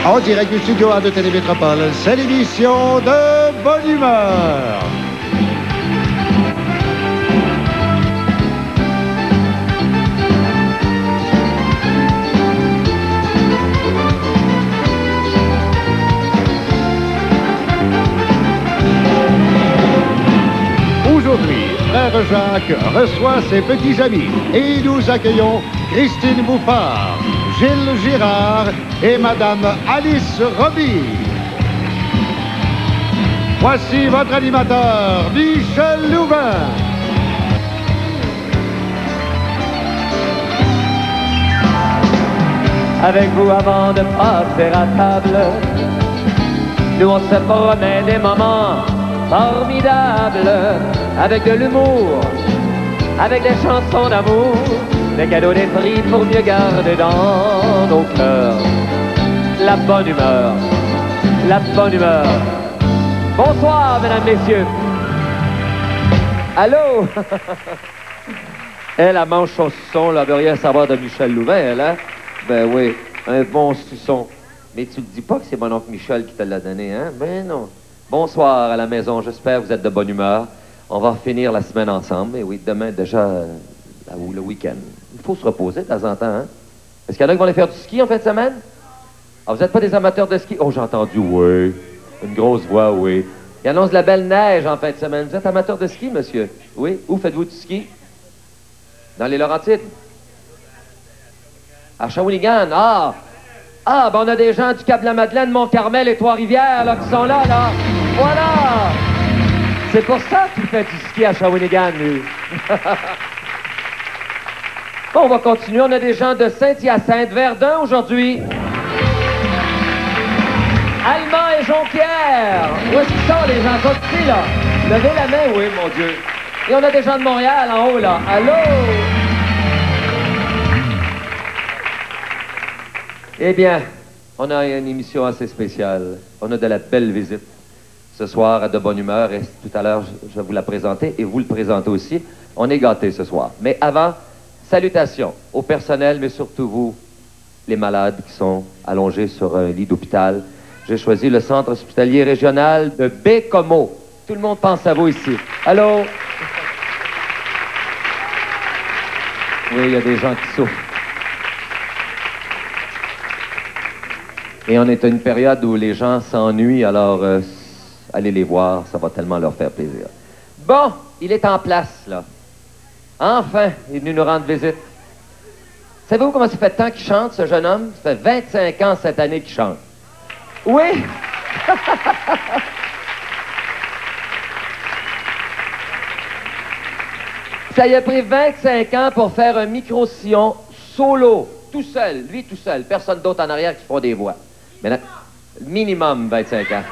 En direct du studio 1 de Télémétropole, c'est l'émission de Bonne Humeur. Aujourd'hui, Frère Jacques reçoit ses petits amis et nous accueillons Christine Bouffard, Gilles Girard et Madame Alice Roby. Voici votre animateur, Michel Louvain. Avec vous avant de passer à table, nous on se promet des moments formidables, avec de l'humour, avec des chansons d'amour, des cadeaux, des prix pour mieux garder dans nos cœurs la bonne humeur, la bonne humeur. Bonsoir, mesdames, messieurs. Allô? Elle, mange son suçon, là, veut rien savoir de Michel Louvain, elle, hein? Ben oui, un bon suçon. Mais tu ne dis pas que c'est mon oncle Michel qui te l'a donné, hein? Ben non. Bonsoir à la maison, j'espère que vous êtes de bonne humeur. On va finir la semaine ensemble. Et oui, demain, déjà, le week-end. Il faut se reposer de temps en temps, hein? Est-ce qu'il y en a qui vont aller faire du ski en fin de semaine? Ah, vous n'êtes pas des amateurs de ski? Oh, j'ai entendu, oui. Une grosse voix, oui. Il annonce la belle neige en fin de semaine. Vous êtes amateur de ski, monsieur? Oui? Où faites-vous du ski? Dans les Laurentides? À Shawinigan, ah! Ah, ben on a des gens du Cap-la-Madeleine, Mont-Carmel et Trois-Rivières, là, qui sont là, là. Voilà! C'est pour ça qu'il fait du ski à Shawinigan, lui. Bon, on va continuer. On a des gens de Saint-Hyacinthe, Verdun aujourd'hui. Allemand et Jonquière. Où est-ce qu'ils sont, les gens? Ils sont ici, là. Levez la main, oui, mon Dieu. Et on a des gens de Montréal, en haut, là. Allô? Eh bien, on a une émission assez spéciale. On a de la belle visite ce soir à De Bonne Humeur. Et tout à l'heure, je vais vous la présenter et vous le présentez aussi. On est gâtés ce soir. Mais avant, salutations au personnel, mais surtout vous, les malades qui sont allongés sur un lit d'hôpital. J'ai choisi le centre hospitalier régional de Bécomo. Tout le monde pense à vous ici. Allô? Oui, il y a des gens qui souffrent. Et on est à une période où les gens s'ennuient, alors allez les voir, ça va tellement leur faire plaisir. Bon, il est en place, là. Enfin, il est venu nous rendre visite. Savez-vous comment ça fait de temps qu'il chante, ce jeune homme? Ça fait 25 ans cette année qu'il chante. Oui! Ça y a pris 25 ans pour faire un micro-sillon solo, tout seul, lui tout seul, personne d'autre en arrière qui fera des voix. Mais là, minimum 25 ans.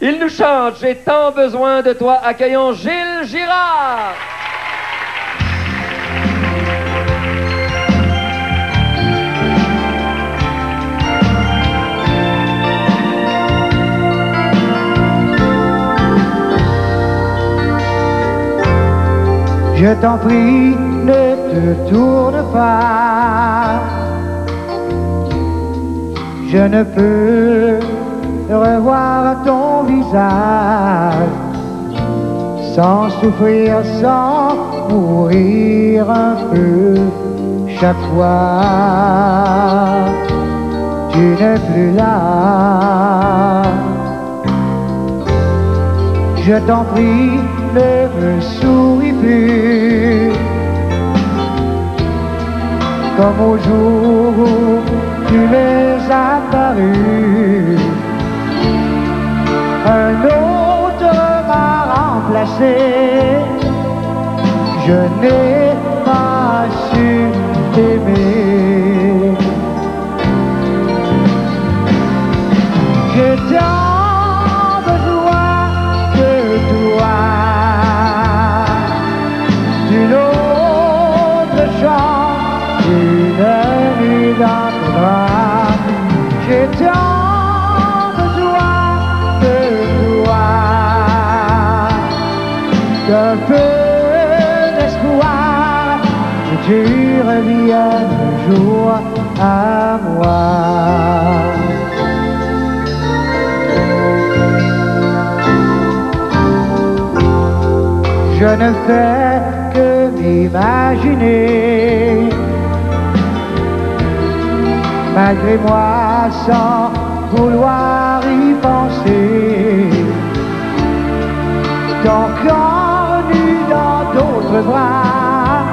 Il nous chante « J'ai tant besoin de toi ». Accueillons Gilles Girard. Je t'en prie, ne te tourne pas. Je ne peux revoir ton visage sans souffrir, sans mourir un peu chaque fois. Tu n'es plus là. Je t'en prie, ne me souris plus comme au jour où tu m'es apparu. Un autre m'a remplacé. Je n'ai pas su t'aimer. J'ai tant besoin de toi, d'une autre chance, une nuit dans tes bras. J'ai tant besoin de toi, d'un peu d'espoir, que tu reviennes un jour à moi. Je ne fais que m'imaginer, malgré moi sans vouloir y penser, ton corps nu dans d'autres bras,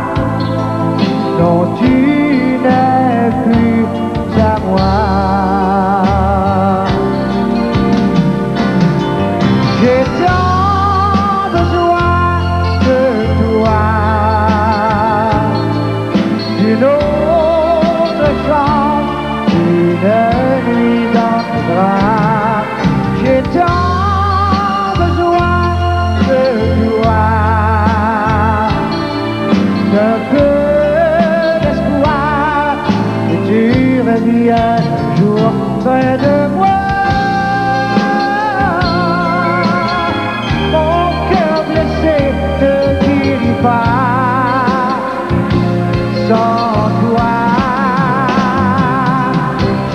dont tu n'es plus à moi. J'ai tant besoin de toi, d'une autre chance, une nuit dans tes bras. J'ai tant besoin de toi, d'un peu d'espoir que tu reviennes un jour près de moi. Mon cœur blessé ne guérit pas sans toi.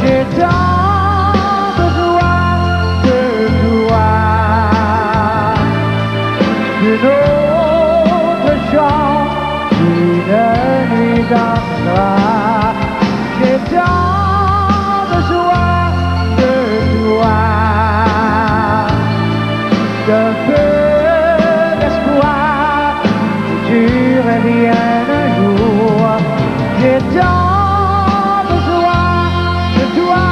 J'ai tant besoin de toi, d'une autre chance, une nuit dans tes bras. J'ai tant besoin de toi, d'un peu d'espoir que tu reviennes un jour. J'ai tant besoin de toi.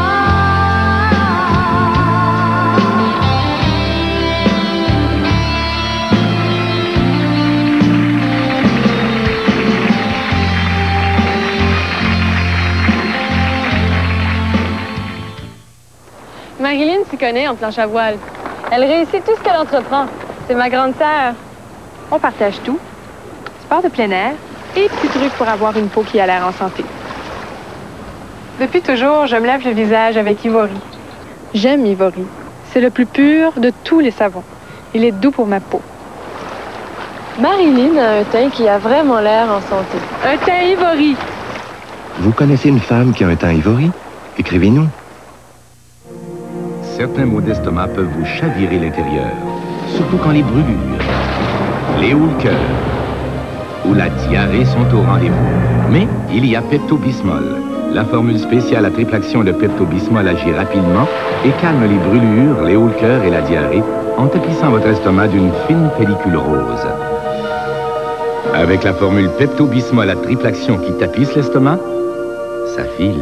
Marilyn s'y connaît en planche à voile. Elle réussit tout ce qu'elle entreprend. C'est ma grande sœur. On partage tout. Sport de plein air et petits trucs pour avoir une peau qui a l'air en santé. Depuis toujours, je me lave le visage avec Ivory. J'aime Ivory. C'est le plus pur de tous les savons. Il est doux pour ma peau. Marilyn a un teint qui a vraiment l'air en santé. Un teint Ivory. Vous connaissez une femme qui a un teint Ivory? Écrivez-nous. Certains maux d'estomac peuvent vous chavirer l'intérieur, surtout quand les brûlures, les hauts le cœur ou la diarrhée sont au rendez-vous. Mais il y a Pepto-Bismol. La formule spéciale à triple action de Pepto-Bismol agit rapidement et calme les brûlures, les hauts le cœur et la diarrhée en tapissant votre estomac d'une fine pellicule rose. Avec la formule Pepto-Bismol à triple action qui tapisse l'estomac, ça file.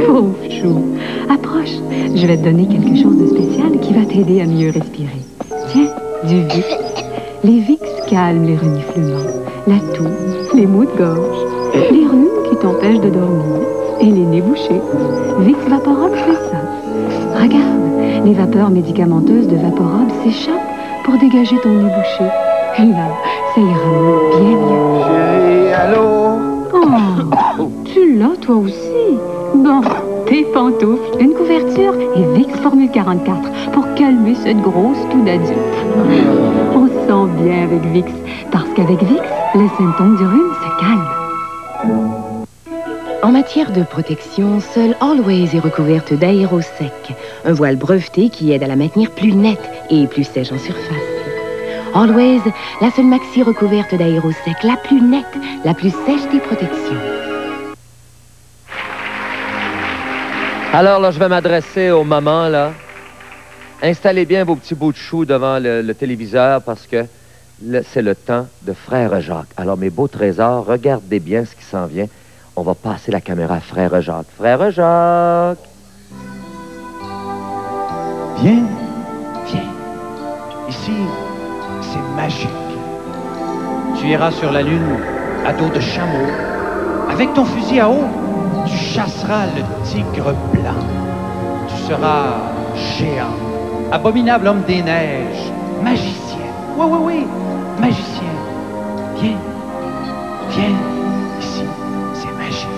Pauvre chou, approche. Je vais te donner quelque chose de spécial qui va t'aider à mieux respirer. Tiens, du Vicks. Les Vicks calment les reniflements, la toux, les maux de gorge, les rhumes qui t'empêchent de dormir et les nez bouchés. Vicks Vaporob fait ça. Regarde, les vapeurs médicamenteuses de Vaporob s'échappent pour dégager ton nez bouché. Et là, ça ira bien mieux. Chérie, allô? Oh, tu l'as toi aussi? Bon, tes pantoufles, une couverture et Vicks Formule 44 pour calmer cette grosse toux d'adulte. On se sent bien avec Vicks, parce qu'avec Vicks, les symptômes du rhume se calment. En matière de protection, seule Always est recouverte d'aérosec, un voile breveté qui aide à la maintenir plus nette et plus sèche en surface. Always, la seule maxi recouverte d'aérosec, la plus nette, la plus sèche des protections. Alors là, je vais m'adresser aux mamans, là. Installez bien vos petits bouts de chou devant le téléviseur parce que c'est le temps de Frère Jacques. Alors, mes beaux trésors, regardez bien ce qui s'en vient. On va passer la caméra à Frère Jacques. Frère Jacques! Viens, viens. Ici, c'est magique. Tu iras sur la Lune à dos de chameau. Avec ton fusil à eau, tu chasseras le tigre blanc. Tu seras géant, abominable homme des neiges, magicien. Oui, oui, oui, magicien. Viens, viens, ici, c'est magique.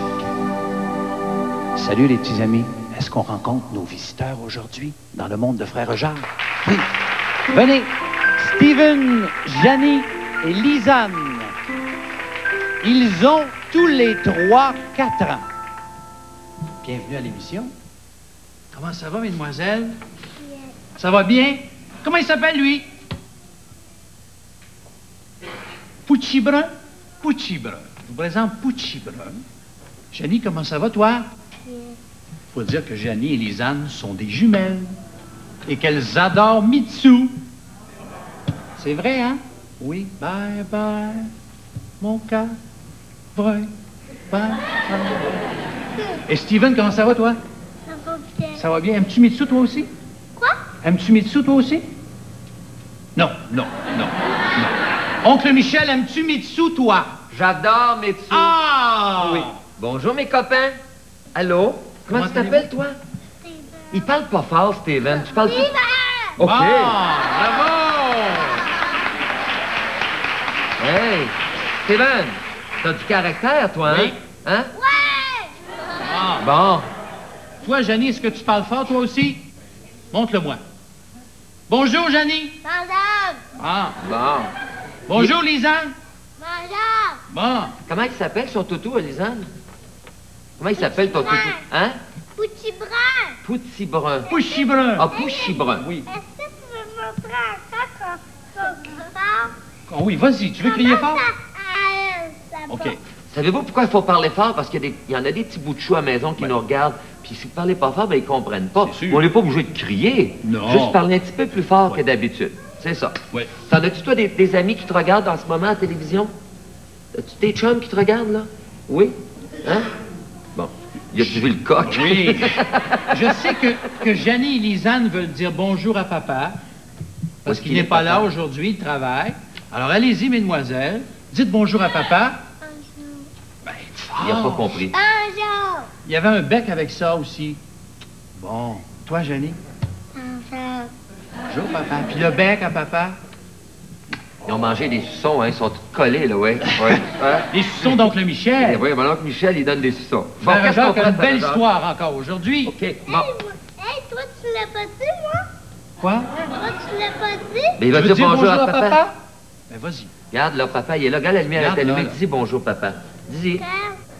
Salut les petits amis. Est-ce qu'on rencontre nos visiteurs aujourd'hui dans le monde de Frère Jacques? Oui. Venez, Steven, Janie et Lisanne. Ils ont tous les 3 4 ans. Bienvenue à l'émission. Comment ça va, mesdemoiselles? Bien. Ça va bien? Comment il s'appelle, lui? Pouchi Brun? Pouchi Brun. Je vous présente Pouchi Brun. Janie, comment ça va, toi? Bien. Faut dire que Janie et Lisanne sont des jumelles et qu'elles adorent Mitsu. C'est vrai, hein? Oui. Bye, bye, mon cœur brun. Bye, bye. Et Steven, comment ça va, toi? Ça va bien. Ça va bien. Aimes-tu Mitsu, toi aussi? Quoi? Aimes-tu Mitsu, toi aussi? Non, non, non, non. Oncle Michel, aimes-tu Mitsu, toi? J'adore Mitsu. Ah! Oui. Bonjour, mes copains. Allô? Comment tu t'appelles, toi? Steven. Il parle pas fort, Steven. Tu parles Steven! OK. Ah, bravo! Hey, Steven, t'as du caractère, toi, hein? Oui. Hein? Ouais! Ah. Bon. Toi, Janie, est-ce que tu parles fort, toi aussi? Montre-le-moi. Bonjour, Janie. Bonjour! Ah. Bon. Bonjour, Lisanne. Bonjour! Bon. Comment il s'appelle, son toutou, Lisanne? Comment il s'appelle, ton toutou? Hein? Petit brun! Pouti Brun. Pouchi Brun. Ah, Pouchi Brun, oui. Est-ce que tu veux montrer encore qu'on Oh oui, vas-y, tu veux crier fort? OK. Savez-vous pourquoi il faut parler fort? Parce qu'il y en a des petits bouts de chou à la maison qui nous regardent. Puis si vous parlez pas fort, ben ils comprennent pas. On n'est pas obligé de crier. Non. Juste parler un petit peu plus fort que d'habitude. C'est ça. Oui. T'en as-tu, toi, des amis qui te regardent en ce moment à la télévision? As-tu des chums qui te regardent, là? Oui? Hein? Bon. Y a-tu vu le coq? Oui. Je sais que Janie et Lisanne veulent dire bonjour à papa. Parce qu'il n'est pas là aujourd'hui, il travaille. Alors allez-y, mesdemoiselles. Dites bonjour à papa. Ben, Il n'a pas compris. Bonjour! Il y avait un bec avec ça aussi. Bon. Toi, Janie? Bonjour! Bonjour, papa. Puis le bec à papa? Ils ont mangé des suçons, hein? Ils sont tous collés, là, ouais. Ouais. Hein? Les suçons d'oncle Michel. Oui, mon oncle Michel, il donne des suçons. Bon, Frère qu'est-ce Jacques qu'on a fait, une belle Frère Jacques? histoire encore aujourd'hui. OK, bon. Hey, toi, tu l'as pas dit, moi? Quoi? Toi, tu l'as pas dit? Mais il va Tu veux dire bonjour à papa. Ben, vas-y. Regarde, là, papa, il est là. Regarde, la lumière est Regarde, allumée. là. Dis bonjour, papa. Dis-y. Quand?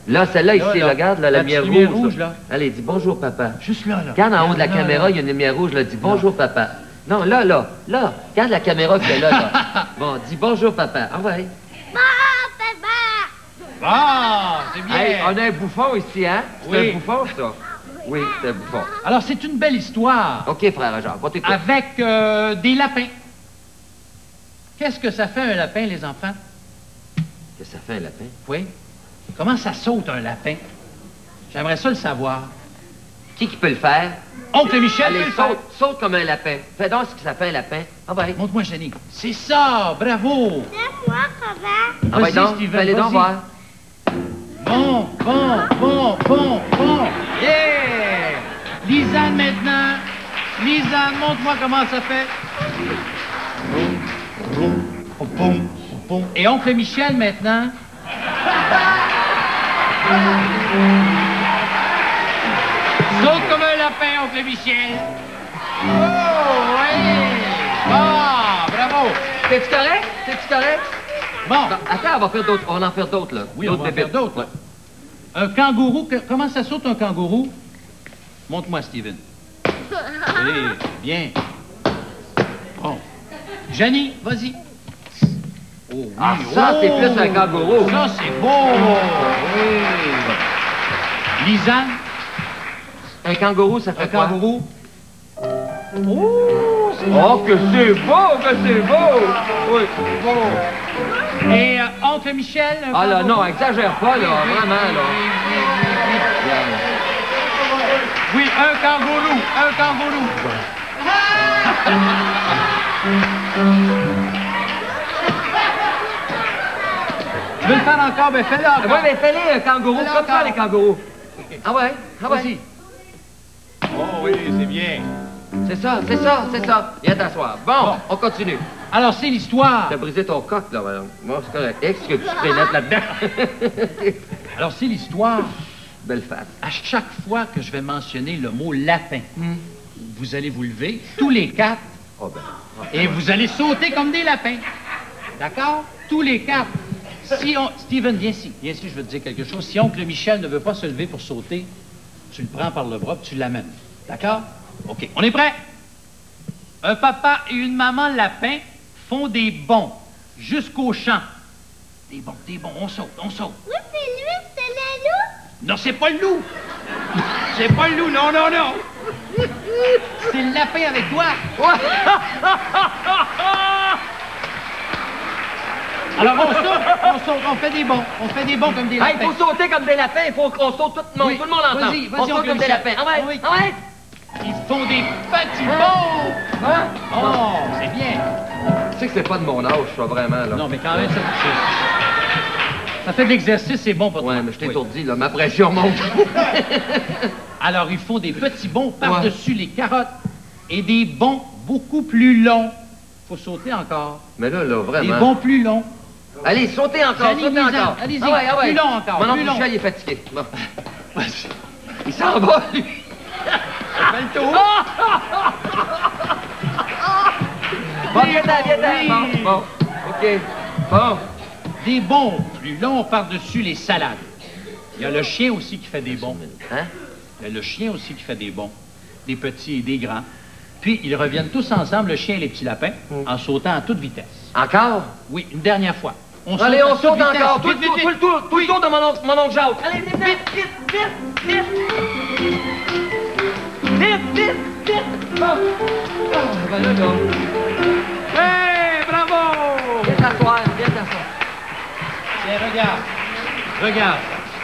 Là, celle-là, Là, ici, là. là, regarde, là, la La lumière petite lumière rouge. rouge, là. Allez, dis bonjour, papa. Juste là, là. Regarde en haut de la Là, caméra, là. il y a une lumière rouge, là. Dis bonjour, papa. Non, là, là, là. Regarde la caméra qui est là, là. Bon, dis bonjour, papa. Ah ouais. Bon, papa! Ah, c'est bien. Hey, on a un bouffon ici, hein? C'est Oui. un bouffon, ça? Oui, c'est un bouffon. Alors, c'est une belle histoire. OK, frère Jacques, on t'écoute. Avec des lapins. Qu'est-ce que ça fait un lapin, les enfants? Qu'est-ce que ça fait, un lapin? Oui. Comment ça saute, un lapin? J'aimerais ça le savoir. Qui peut le faire? Oncle Michel Allez, peut le faire. saute comme un lapin. Fais donc ce que ça fait, un lapin. Ah ouais. Montre-moi, Jenny. C'est ça, bravo. C'est moi, papa! Ah ouais, Vas-y, donc, Steven, fais-les donc vas-y. voir. Bon, bon, bon, bon, bon. Yeah! Lisanne, maintenant. Lisanne, montre-moi comment ça fait. Boum, boum, boum, boum. Et oncle Michel, maintenant. Saute comme un lapin, oncle Michel. Oh, oui! Bon, bravo. T'es-tu correct? T'es-tu correct? Bon. Attends, on va faire d'autres. On va en faire d'autres, là. Oui, on va en faire d'autres. Ouais. Un kangourou, comment ça saute un kangourou? Montre-moi, Steven. Oui, bien. Bon. Janie, vas-y. Oh, oui. Ah, ça, c'est plus un kangourou. Ça, c'est beau. Oui. Lisanne, Un kangourou, ça fait un quoi? kangourou. Oh, que c'est beau, que c'est beau! Oui, beau. Et oncle Michel, un Ah là, kangourou. non, exagère pas, là, vraiment, là. Oui, un kangourou, un kangourou. Tu veux le faire encore? Ben fais-le encore. Oui, mais fais-les, un kangourou. Fais-le Comme ça, encore. les kangourous. Ah ouais, ah ouais. Vas-y. Oh oui, c'est bien. C'est ça, c'est ça, c'est ça. Viens t'asseoir. Bon, on continue. Alors, c'est l'histoire. T'as brisé ton coq, là, madame. Bon, c'est correct. Est-ce que tu peux mettre là-dedans? Alors, c'est l'histoire. Belle face. À chaque fois que je vais mentionner le mot lapin, vous allez vous lever, tous les quatre, Oh ben. et vous allez sauter comme des lapins. D'accord? Tous les quatre. Steven, viens ici. Viens ici, je veux te dire quelque chose. Si oncle Michel ne veut pas se lever pour sauter, tu le prends par le bras et tu l'amènes. D'accord? OK. On est prêt? Un papa et une maman lapin font des bonds jusqu'au champ. Des bonds, on saute, on saute. Oui, c'est lui, c'est le loup. Non, c'est pas le loup. C'est pas le loup, non, non, non. C'est le lapin avec toi. Alors, on saute, on fait des bonds. On fait des bonds comme des lapins. Il faut sauter comme des lapins, il faut qu'on saute tout le monde, Oui. tout le monde entend. Vas-y, on saute comme des lapins. Ah ouais, Oui. ah ouais. Ils font des petits bonds. Hein? Oh, c'est bien. Tu sais que c'est pas de mon âge, ça, vraiment, là. Non, mais quand même, ça fait de l'exercice, c'est bon pour toi. Ouais, mais je t'étourdis, là, ma pression monte. Alors, ils font des petits bonds par-dessus les carottes et des bonds beaucoup plus longs. Faut sauter encore. Mais là, vraiment. Des bonds plus longs. Allez, sautez encore, Janine, sautez encore. allez-y, Ah ouais, ah ouais. plus long encore, Mon plus oncle long. Michel, il est fatigué. Bon. Il s'en va, lui. Il fait le tour. Bon, viens-t'en. Oui. Bon, OK. Bon. Des bonds plus longs par-dessus les salades. Il y a le chien aussi qui fait des bonds. Hein? Il y a le chien aussi qui fait des bonds. Des petits et des grands. Puis, ils reviennent tous ensemble, le chien et les petits lapins, en sautant à toute vitesse. Encore? Oui, une dernière fois. Allez, on saute vitesse. encore. Tout Vite, vite, le tour de mon oncle Jacques. Allez, vite. Bon. Ah, ben là. Hey, bravo! Viens t'asseoir. Tiens, regarde.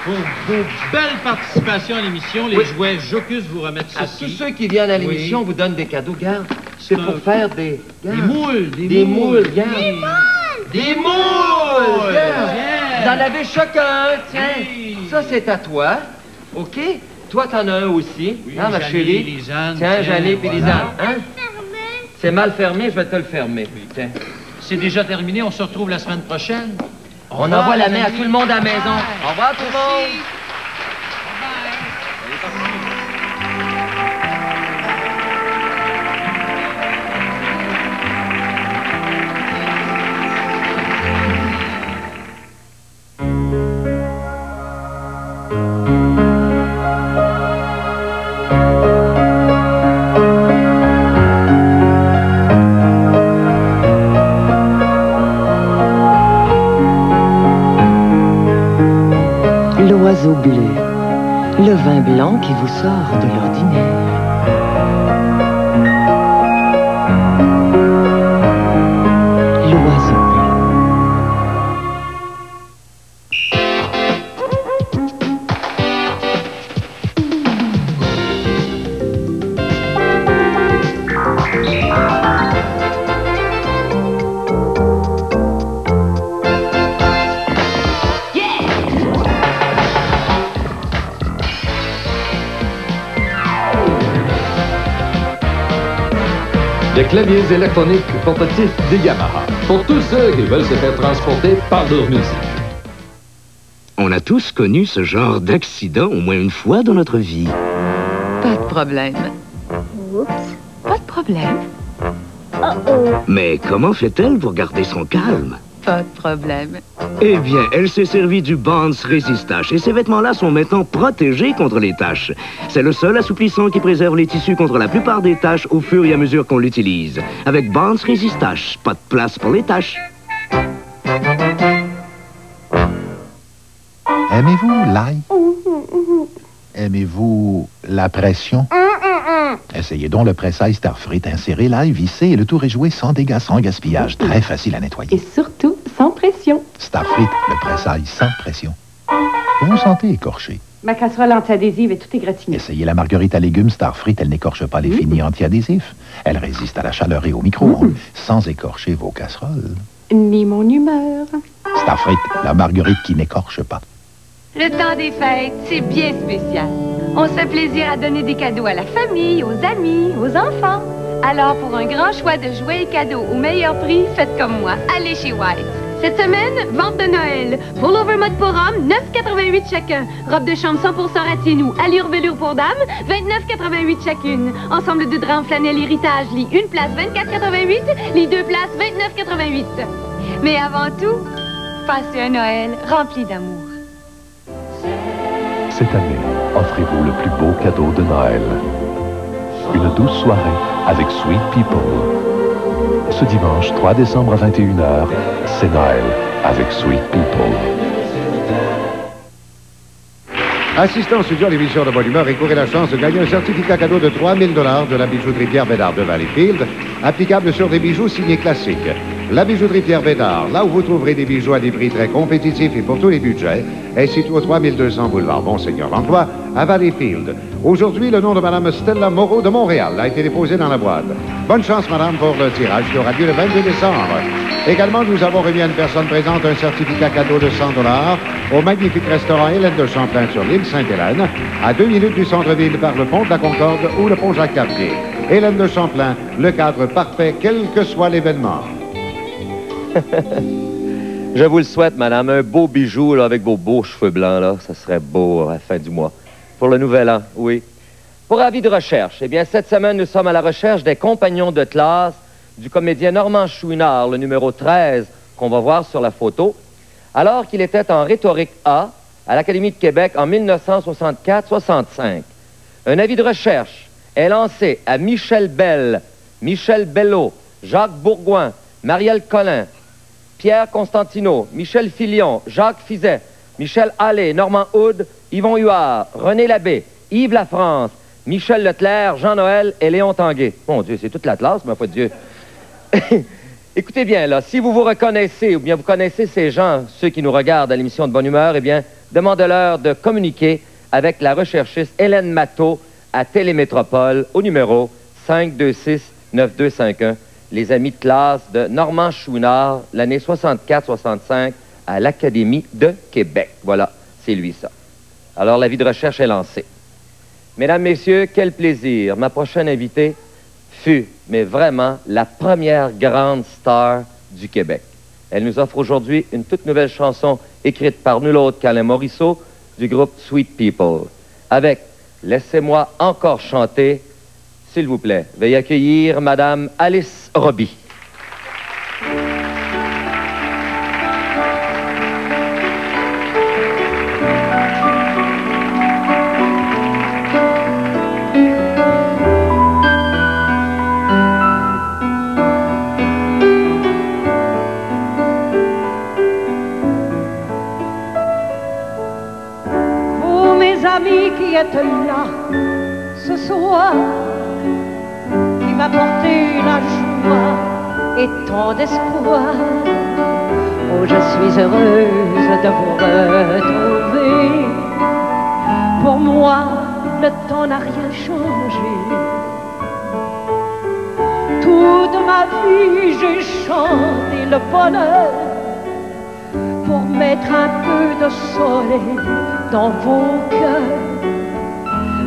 Vos belles participations à l'émission, les jouets Jocus vous remettent À ceci. tous ceux qui viennent à l'émission, on vous donne des cadeaux. Garde, c'est pour faire des moules. Des moules, garde. Des moules! Bien. Vous en avez chacun, tiens. Oui. Ça, c'est à toi. OK? Toi, t'en as un aussi. Oui, hein, ma Jeannie, chérie? Lisanne, Tiens, Jeannie puis voilà. Lisanne. Hein? C'est mal fermé, je vais te le fermer. Tiens. C'est déjà terminé, on se retrouve la semaine prochaine. On envoie la main à tout le monde à la maison. Au revoir, tout le monde. L'oiseau bleu, le vin blanc qui vous sort de l'ordinaire. L'oiseau bleu. Les claviers électroniques portatifs des Yamaha. Pour tous ceux qui veulent se faire transporter par leur musique. On a tous connu ce genre d'accident au moins une fois dans notre vie. Pas de problème. Oups. Pas de problème. Mais comment fait-elle pour garder son calme? Pas de problème. Eh bien, elle s'est servie du Bonds Resist-Tache et ces vêtements-là sont maintenant protégés contre les taches. C'est le seul assouplissant qui préserve les tissus contre la plupart des taches au fur et à mesure qu'on l'utilise. Avec Bonds Resist-Tache, pas de place pour les taches. Aimez-vous l'ail? Aimez-vous la pression? Essayez donc le presse-ail Starfrit. Insérez l'ail, vissez et le tour est joué sans dégâts, sans gaspillage. Très facile à nettoyer. Et surtout, sans pression. Starfrit, le presse-ail sans pression. Vous vous sentez écorché? Ma casserole anti-adhésive est tout égratignée. Essayez la marguerite à légumes Starfrit. Elle n'écorche pas les finis anti-adhésifs. Elle résiste à la chaleur et au micro-ondes, sans écorcher vos casseroles. Ni mon humeur. Starfrit, la marguerite qui n'écorche pas. Le temps des fêtes, c'est bien spécial. On se fait plaisir à donner des cadeaux à la famille, aux amis, aux enfants. Alors, pour un grand choix de jouets et cadeaux au meilleur prix, faites comme moi, allez chez White. Cette semaine, vente de Noël. Pullover mode pour homme, 9,88 chacun. Robe de chambre 100% ratinou, allure velours pour dame, 29,88 chacune. Ensemble de draps en flanelle héritage, lit une place 24,88, lit deux places 29,88. Mais avant tout, passer un Noël rempli d'amour. Cette année, offrez-vous le plus beau cadeau de Noël. Une douce soirée avec Sweet People. Ce dimanche 3 décembre à 21h, c'est Noël avec Sweet People. Assistant au studio à l'émission de Bonne Humeur et courez la chance de gagner un certificat cadeau de 3 000 $ de la bijouterie Pierre Bédard de Valleyfield, applicable sur des bijoux signés classiques. La bijouterie Pierre Bédard, là où vous trouverez des bijoux à des prix très compétitifs et pour tous les budgets, est située au 3200 boulevard Monseigneur Langlois à Valleyfield. Aujourd'hui, le nom de Mme Stella Moreau de Montréal a été déposé dans la boîte. Bonne chance, madame, pour le tirage qui aura lieu le 22 décembre. Également, nous avons remis à une personne présente un certificat cadeau de 100 $ au magnifique restaurant Hélène de Champlain sur l'île Sainte-Hélène, à 2 minutes du centre-ville par le pont de la Concorde ou le pont Jacques-Cartier. Hélène de Champlain, le cadre parfait, quel que soit l'événement. Je vous le souhaite, madame, un beau bijou là, avec vos beaux cheveux blancs, là, ça serait beau à la fin du mois. Pour le nouvel an, oui. Pour avis de recherche, eh bien, cette semaine, nous sommes à la recherche des compagnons de classe du comédien Normand Chouinard, le numéro 13, qu'on va voir sur la photo, alors qu'il était en rhétorique A à l'Académie de Québec en 1964-65. Un avis de recherche est lancé à Michel Bell, Michel Bello, Jacques Bourgoin, Marielle Collin, Pierre Constantino, Michel Filion, Jacques Fizet, Michel Allé, Normand Houd, Yvon Huard, René Labbé, Yves Lafrance, Michel Leclerc, Jean-Noël et Léon Tanguay. Mon Dieu, c'est toute la classe, ma foi de Dieu. Écoutez bien, là, si vous vous reconnaissez ou bien vous connaissez ces gens, ceux qui nous regardent à l'émission de Bonne Humeur, eh bien, demandez-leur de communiquer avec la recherchiste Hélène Matteau à Télémétropole au numéro 526-9251. Les amis de classe de Normand Chouinard, l'année 64-65 à l'Académie de Québec. Voilà, c'est lui, ça. Alors, l'avis de recherche est lancé. Mesdames, Messieurs, quel plaisir. Ma prochaine invitée fut, mais vraiment, la première grande star du Québec. Elle nous offre aujourd'hui une toute nouvelle chanson écrite par nul autre qu'Alain Morisseau du groupe Sweet People. Avec « Laissez-moi encore chanter », s'il vous plaît, veuillez accueillir Madame Alice Roby. Vous, mes amis qui êtes là ce soir, m'apporter la joie et tant d'espoir. Oh, je suis heureuse de vous retrouver. Pour moi, le temps n'a rien changé. Toute ma vie, j'ai chanté le bonheur pour mettre un peu de soleil dans vos cœurs.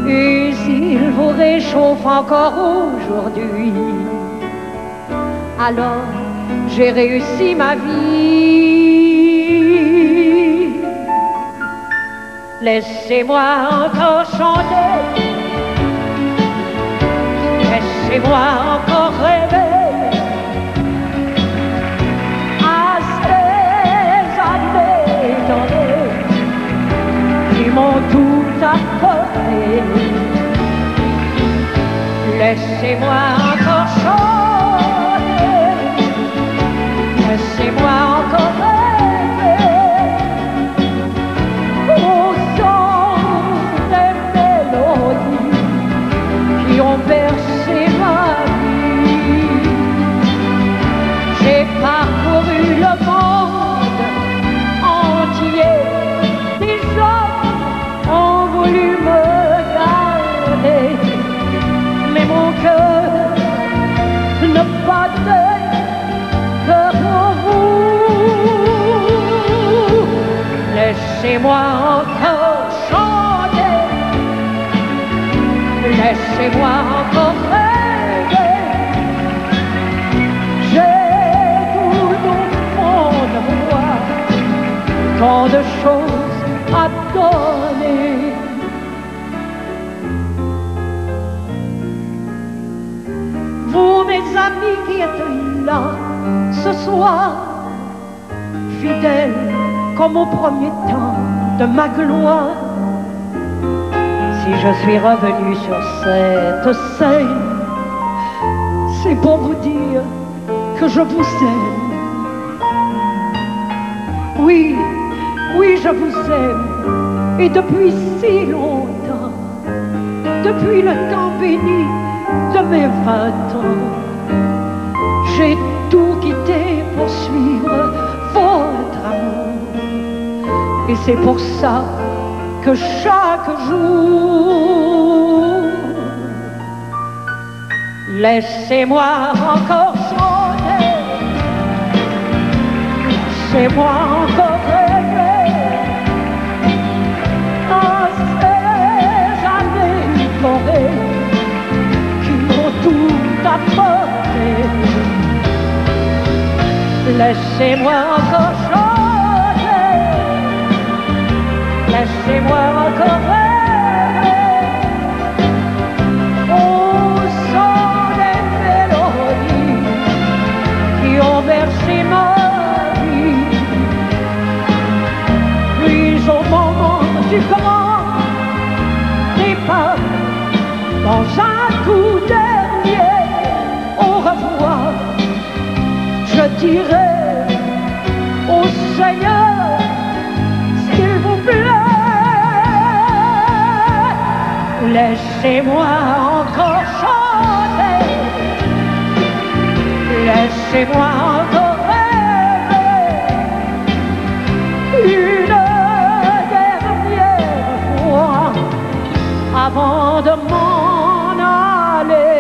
Et s'il vous réchauffe encore aujourd'hui, alors j'ai réussi ma vie. Laissez-moi encore chanter, laissez-moi encore rêver à ces années dorées qui m'ont tout apporté. Laissez-moi encore chanter, laissez-moi encore rêver au son des mélodies qui ont bercé ma vie. J'ai parcouru le monde entier, des hommes ont voulu me garder, mais mon cœur ne battait que pour vous. Laissez-moi encore chanter, laissez-moi encore rêver. J'ai tout au fond de moi tant de choses à donner. Vous, mes amis qui êtes là ce soir, fidèle comme au premier temps de ma gloire. Si je suis revenu sur cette scène, c'est pour vous dire que je vous aime. Oui, oui, je vous aime. Et depuis si longtemps, depuis le temps béni de mes 20 ans, j'ai tout quitté pour suivre votre amour. Et c'est pour ça que chaque jour, laissez-moi encore chanter, laissez-moi encore rêver à ces années dorées qui m'ont tout apporté. Laissez-moi encore chanter, laissez-moi encore rêver au son des mélodies qui ont bercé ma vie. Puis au moment du grand départ, dans un coup dernier au revoir, je dirai au Seigneur, s'il vous plaît, laissez-moi encore chanter, laissez-moi encore rêver une dernière fois avant de m'en aller.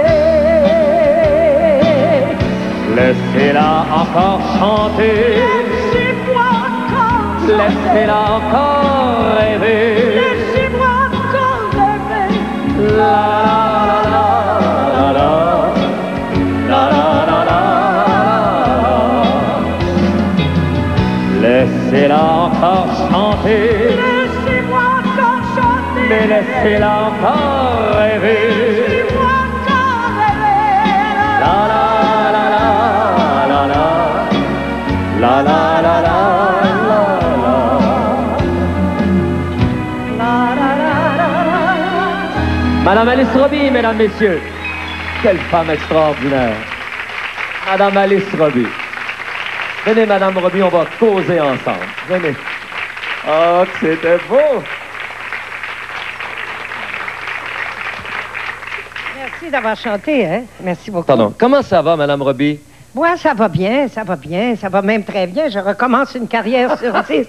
Laissez-la encore chanter, laissez-moi encore chanter, laissez-la encore rêver, laissez-moi encore rêver. La la la la la la la la. Laissez-la encore chanter, laissez-moi encore chanter, mais laissez-la encore rêver. Laissez-moi encore rêver. La la la la la la la la la la. Madame Alice Roby, mesdames, messieurs. Quelle femme extraordinaire. Madame Alice Roby. Venez, Madame Roby, on va causer ensemble. Venez. Oh, que c'était beau. Merci d'avoir chanté, hein? Merci beaucoup. Pardon. Comment ça va, Madame Roby? Moi, ça va bien, ça va bien, ça va même très bien. Je recommence une carrière sur 10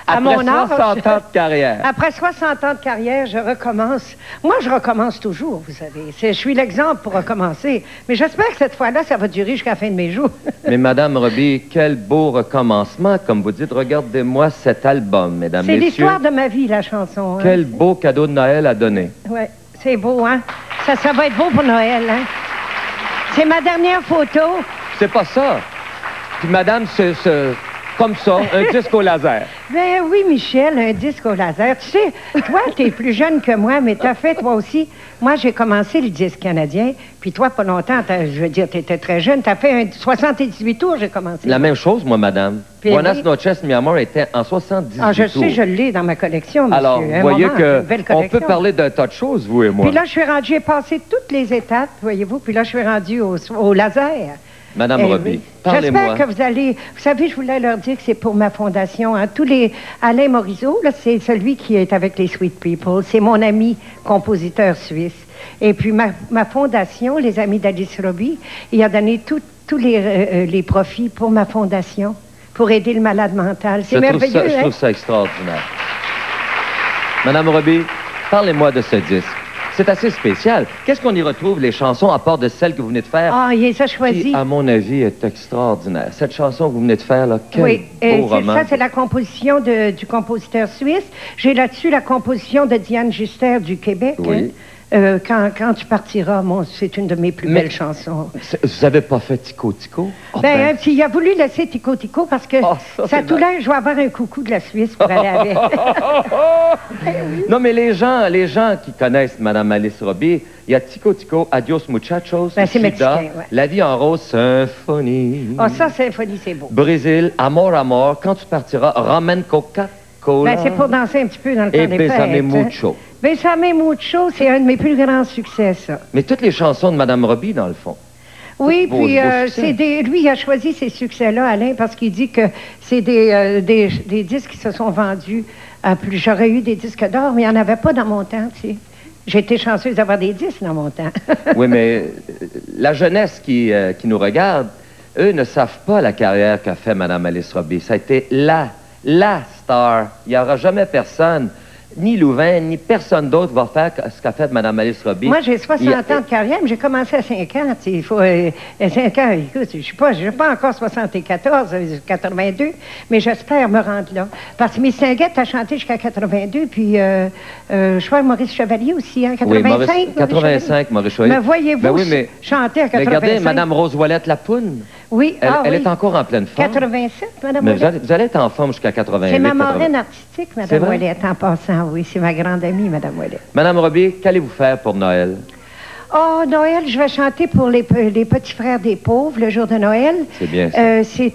à mon âge. Après 60 ans de carrière. Après 60 ans de carrière, je recommence. Moi, je recommence toujours, vous savez. Je suis l'exemple pour recommencer. Mais j'espère que cette fois-là, ça va durer jusqu'à la fin de mes jours. Mais Madame Roby, quel beau recommencement, comme vous dites. Regardez-moi cet album, mesdames, C'est messieurs. l'histoire de ma vie, la chanson. Hein? Quel beau cadeau de Noël à donner. Oui, c'est beau, hein? Ça va être beau pour Noël, hein? C'est ma dernière photo. C'est pas ça. Puis madame, comme ça, un disque au laser. Ben oui, Michel, un disque au laser. Tu sais, toi, t'es plus jeune que moi, mais t'as fait, toi aussi. Moi, j'ai commencé le disque canadien, puis toi, pas longtemps, je veux dire, t'étais très jeune. T'as fait un 78 tours, j'ai commencé. La même chose, moi, madame. Puis Buenas oui. noches, mi amor, était en 78 tours. Ah, je sais, je l'ai dans ma collection, monsieur. Alors, vous voyez qu'on peut parler parler d'un tas de choses, vous et moi. Puis là, je suis rendue, j'ai passé toutes les étapes, voyez-vous, puis là, je suis rendue au laser. Madame Roby, oui. parlez-moi. J'espère que vous allez... Vous savez, je voulais leur dire que c'est pour ma fondation. Hein. Alain Morisot, là, c'est celui qui est avec les Sweet People. C'est mon ami compositeur suisse. Et puis, ma fondation, les Amis d'Alice Roby, il a donné tous les profits pour ma fondation, pour aider le malade mental. C'est merveilleux, Je trouve ça extraordinaire. Madame Roby, parlez-moi de ce disque. C'est assez spécial. Qu'est-ce qu'on y retrouve, les chansons, à part de celles que vous venez de faire? Ah, il les a choisies. Qui, à mon avis, est extraordinaire. Cette chanson que vous venez de faire, là, quel beau roman. Ça, c'est la composition du compositeur suisse. J'ai là-dessus la composition de Diane Juster du Québec. Oui. Hein. Quand tu partiras, c'est une de mes plus belles chansons. Vous n'avez pas fait Tico Tico? Oh, ben, il a voulu laisser Tico Tico parce que ça tout l'air, je vais avoir un coucou de la Suisse pour aller avec. Non, mais les gens qui connaissent Mme Alice Robbie, il y a Tico Tico, Adios Muchachos, ben, c'est mexicain, ouais. La vie en rose, Symphonie. Ah, ça, Symphonie, c'est beau. Brésil, Amor, Amor, Quand tu partiras, Ramen Coca-Cola. Ben, c'est pour danser un petit peu dans le temps des fêtes. Et Bésame Mucho. Bésame Mucho, c'est un de mes plus grands succès, ça. Mais toutes les chansons de Mme Robbie, dans le fond. Oui, puis lui, il a choisi ces succès-là, Alain, parce qu'il dit que c'est des disques qui se sont vendus à plus. J'aurais eu des disques d'or, mais il n'y en avait pas dans mon temps, tu sais. J'ai été chanceuse d'avoir des disques dans mon temps. Oui, mais la jeunesse qui nous regarde, eux ne savent pas la carrière qu'a fait Mme Alice Robbie. Ça a été la star. Il n'y aura jamais personne, ni Louvain, ni personne d'autre va faire ce qu'a fait Mme Alice Robbie. Moi, j'ai 60 ans de carrière, mais j'ai commencé à 5 ans. Il faut 5 ans, écoute, je suis pas encore 74, 82, mais j'espère me rendre là. Parce que Miss Tinguette a chanté jusqu'à 82, puis je crois Maurice Chevalier aussi, hein, 85. Oui, 85, Maurice Chevalier. Mais voyez-vous chanter à 85. Mais regardez, Mme Rose Ouellette Lapoune. Oui, elle est encore en pleine forme. 87, Mme Mais Ouellette. vous allez être en forme jusqu'à 88. C'est ma marraine artistique, Mme Ouellette, en passant, oui. C'est ma grande amie, Mme Ouellette. Madame Robbie, qu'allez-vous faire pour Noël? Oh, Noël, je vais chanter pour les petits frères des pauvres, le jour de Noël. C'est bien ça. C'est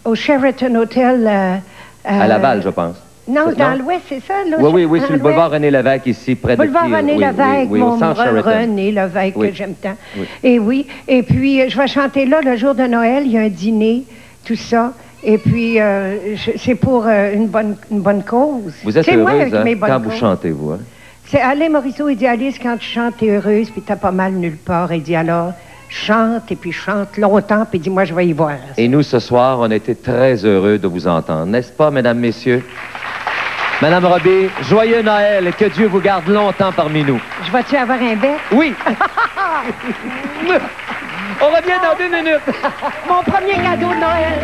au Sheraton Hotel. À Laval, je pense. Non, dans l'Ouest, c'est ça? Là, oui, sur le boulevard René-Lévesque, ici, près de boulevard René-Lévesque, mon René Lévesque, que j'aime tant. Oui. Et puis, je vais chanter là, le jour de Noël, il y a un dîner, tout ça. Et puis, c'est pour une bonne cause. Vous êtes heureuse, hein, quand vous chantez, vous, hein? C'est Alain Morisseau, il dit, Alice, quand tu chantes, t'es heureuse, puis t'as pas mal nulle part. Il dit, alors, chante, et puis chante longtemps, puis dis, moi, je vais y voir. Et nous, ce soir, on a été très heureux de vous entendre. N'est-ce pas, mesdames, messieurs? Madame Robbie, joyeux Noël et que Dieu vous garde longtemps parmi nous. Je vais-tu avoir un bec? Oui. On revient dans 2 minutes. Mon premier cadeau de Noël.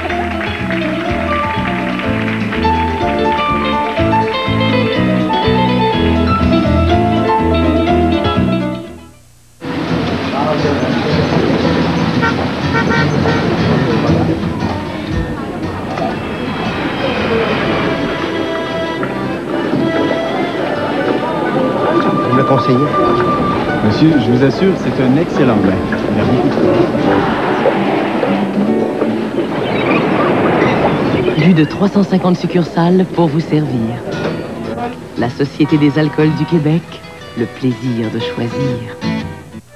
Vous me conseillez? Monsieur, je vous assure, c'est un excellent vin. Il y a beaucoup de Plus de 350 succursales pour vous servir. La Société des alcools du Québec, le plaisir de choisir.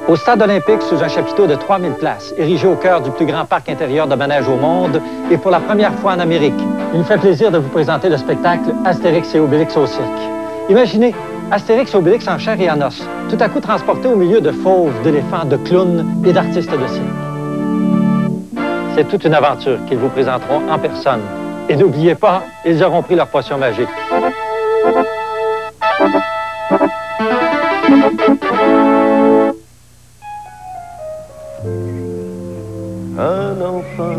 Au Stade olympique, sous un chapiteau de 3000 places, érigé au cœur du plus grand parc intérieur de manège au monde et pour la première fois en Amérique, il me fait plaisir de vous présenter le spectacle Astérix et Obélix au cirque. Imaginez Astérix et Obélix en chair et en os, tout à coup transportés au milieu de fauves, d'éléphants, de clowns et d'artistes de cirque. C'est toute une aventure qu'ils vous présenteront en personne. Et n'oubliez pas, ils auront pris leur potion magique. Un enfant,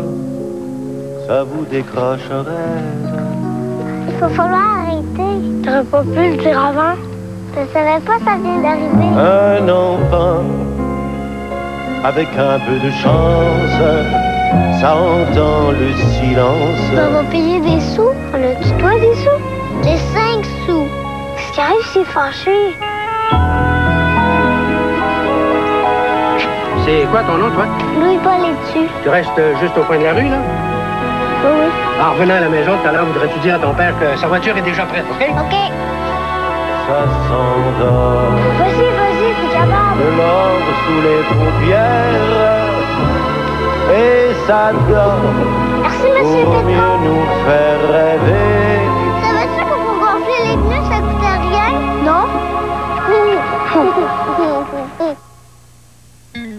ça vous décroche un rêve. Il faut falloir arrêter. T'aurais pas pu le dire avant? Je savais pas, ça vient d'arriver. Un enfant, avec un peu de chance, ça entend le silence. On va payer des sous. On a-tu toi des sous? J'ai 5 sous. Ce qui arrive, c'est fâché. C'est quoi ton nom, toi? Louis-Paul Étu. Tu restes juste au coin de la rue, là? Oui. En revenant à la maison tout à l'heure, voudrais-tu dire à ton père que sa voiture est déjà prête, OK? OK. Ça s'endort. Vas-y, t'es capable. De l'or sous les paupières. Et ça dort. Merci, monsieur pour Pétron. mieux nous faire rêver. Savais-tu que pour gonfler les pneus, ça coûtait rien? Non?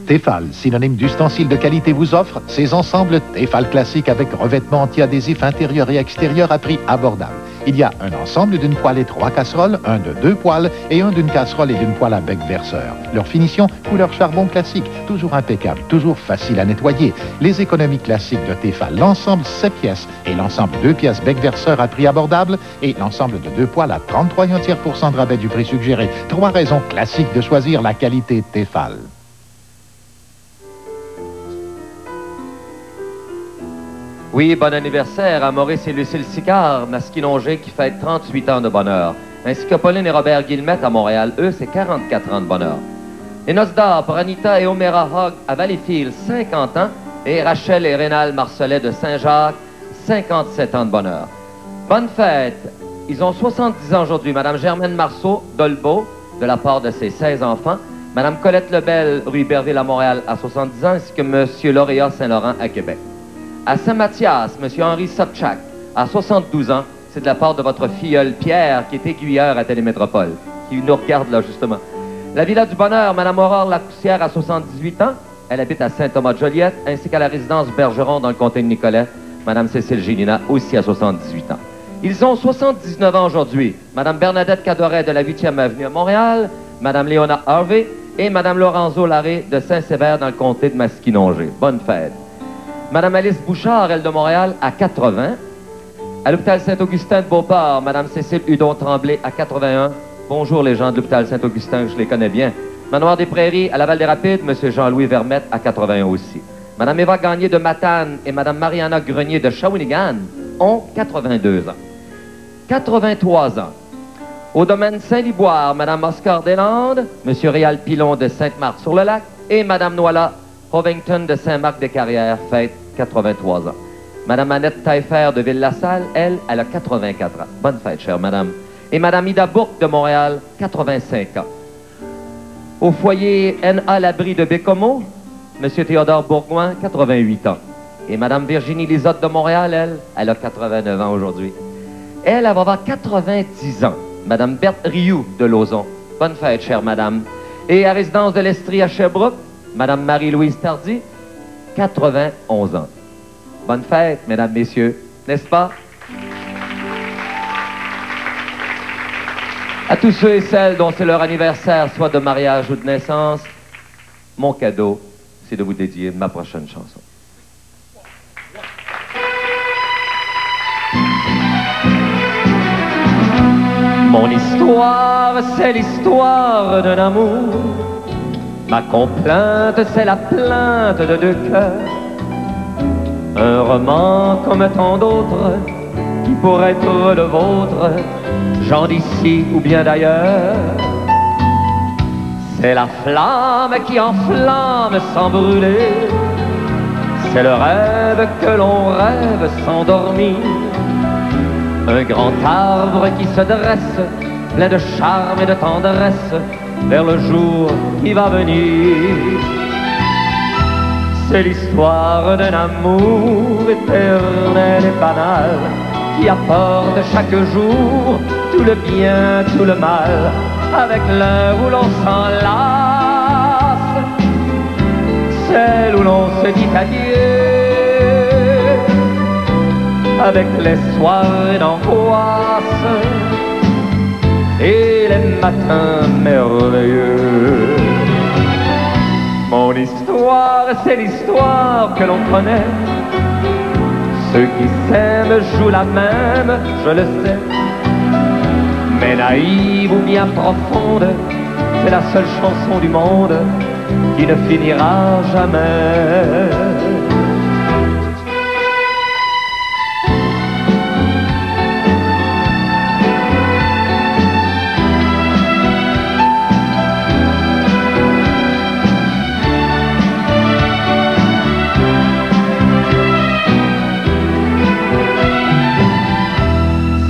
Tefal, synonyme d'ustensile de qualité, vous offre ses ensembles Tefal classiques avec revêtement anti-adhésif intérieur et extérieur à prix abordable. Il y a un ensemble d'une poêle et 3 casseroles, un de 2 poêles et un d'une casserole et d'une poêle à bec verseur. Leur finition, couleur charbon classique, toujours impeccable, toujours facile à nettoyer. Les économies classiques de Tefal, l'ensemble 7 pièces et l'ensemble 2 pièces bec verseur à prix abordable et l'ensemble de 2 poêles à 33,1% de rabais du prix suggéré. 3 raisons classiques de choisir la qualité Tefal. Oui, bon anniversaire à Maurice et Lucille Sicard, masquinongé qui fête 38 ans de bonheur, ainsi que Pauline et Robert Guillemette à Montréal. Eux, c'est 44 ans de bonheur. Les noces d'or pour Anita et Omera Hogg à Valleyfield, 50 ans, et Rachel et Rénal Marcelet de Saint-Jacques, 57 ans de bonheur. Bonne fête! Ils ont 70 ans aujourd'hui. Madame Germaine Marceau d'Olbeau, de la part de ses 16 enfants. Madame Colette Lebel, rue Iberville à Montréal, à 70 ans, ainsi que Monsieur Lauréat Saint-Laurent à Québec. À Saint-Mathias, M. Henri Sobchak, à 72 ans, c'est de la part de votre filleul Pierre, qui est aiguilleur à Télémétropole, qui nous regarde là, justement. La Villa du Bonheur, Mme Aurore Lacoussière, à 78 ans, elle habite à Saint-Thomas-de-Joliette, ainsi qu'à la résidence Bergeron, dans le comté de Nicolet, Mme Cécile Gélina, aussi à 78 ans. Ils ont 79 ans aujourd'hui. Mme Bernadette Cadoret, de la 8e avenue à Montréal, Mme Léona Harvey et Mme Lorenzo Larré, de Saint-Sévère, dans le comté de Masquinongé. Bonne fête. Madame Alice Bouchard, elle de Montréal, à 80. À l'hôpital Saint-Augustin de Beauport, Madame Cécile Hudon-Tremblay, à 81. Bonjour les gens de l'hôpital Saint-Augustin, je les connais bien. Manoir des Prairies, à Laval-des-Rapides, Monsieur Jean-Louis Vermette, à 81 aussi. Madame Eva Gagné de Matane et Madame Mariana Grenier de Shawinigan ont 82 ans. 83 ans. Au domaine Saint-Liboire, Madame Oscar Deslandes, Monsieur Réal Pilon de Sainte-Marthe-sur-le-Lac et Madame Noila Hovington de Saint-Marc-des-Carrières fête 83 ans. Madame Annette Taillefer de Ville-la-Salle, elle a 84 ans. Bonne fête, chère madame. Et Madame Ida Bourque de Montréal, 85 ans. Au foyer N.A. Labrie de Bécomo, Monsieur Théodore Bourgoin, 88 ans. Et Madame Virginie Lisotte de Montréal, elle a 89 ans aujourd'hui. Elle va avoir 90 ans. Madame Berthe Rioux de Lauson. Bonne fête, chère madame. Et à résidence de l'Estrie à Sherbrooke, Madame Marie-Louise Tardy, 91 ans. Bonne fête, mesdames, messieurs, n'est-ce pas? À tous ceux et celles dont c'est leur anniversaire, soit de mariage ou de naissance, mon cadeau, c'est de vous dédier ma prochaine chanson. Mon histoire, c'est l'histoire d'un amour. Ma complainte, c'est la plainte de deux cœurs. Un roman comme tant d'autres, qui pourrait être le vôtre, gens d'ici ou bien d'ailleurs. C'est la flamme qui enflamme sans brûler. C'est le rêve que l'on rêve sans dormir. Un grand arbre qui se dresse, plein de charme et de tendresse, vers le jour qui va venir. C'est l'histoire d'un amour éternel et banal, qui apporte chaque jour tout le bien, tout le mal, avec l'un où l'on s'enlace, celle où l'on se dit adieu, avec les soirées d'angoisse et les matins merveilleux. Mon histoire, c'est l'histoire que l'on connaît. Ceux qui s'aiment jouent la même, je le sais. Mais naïve ou bien profonde, c'est la seule chanson du monde qui ne finira jamais.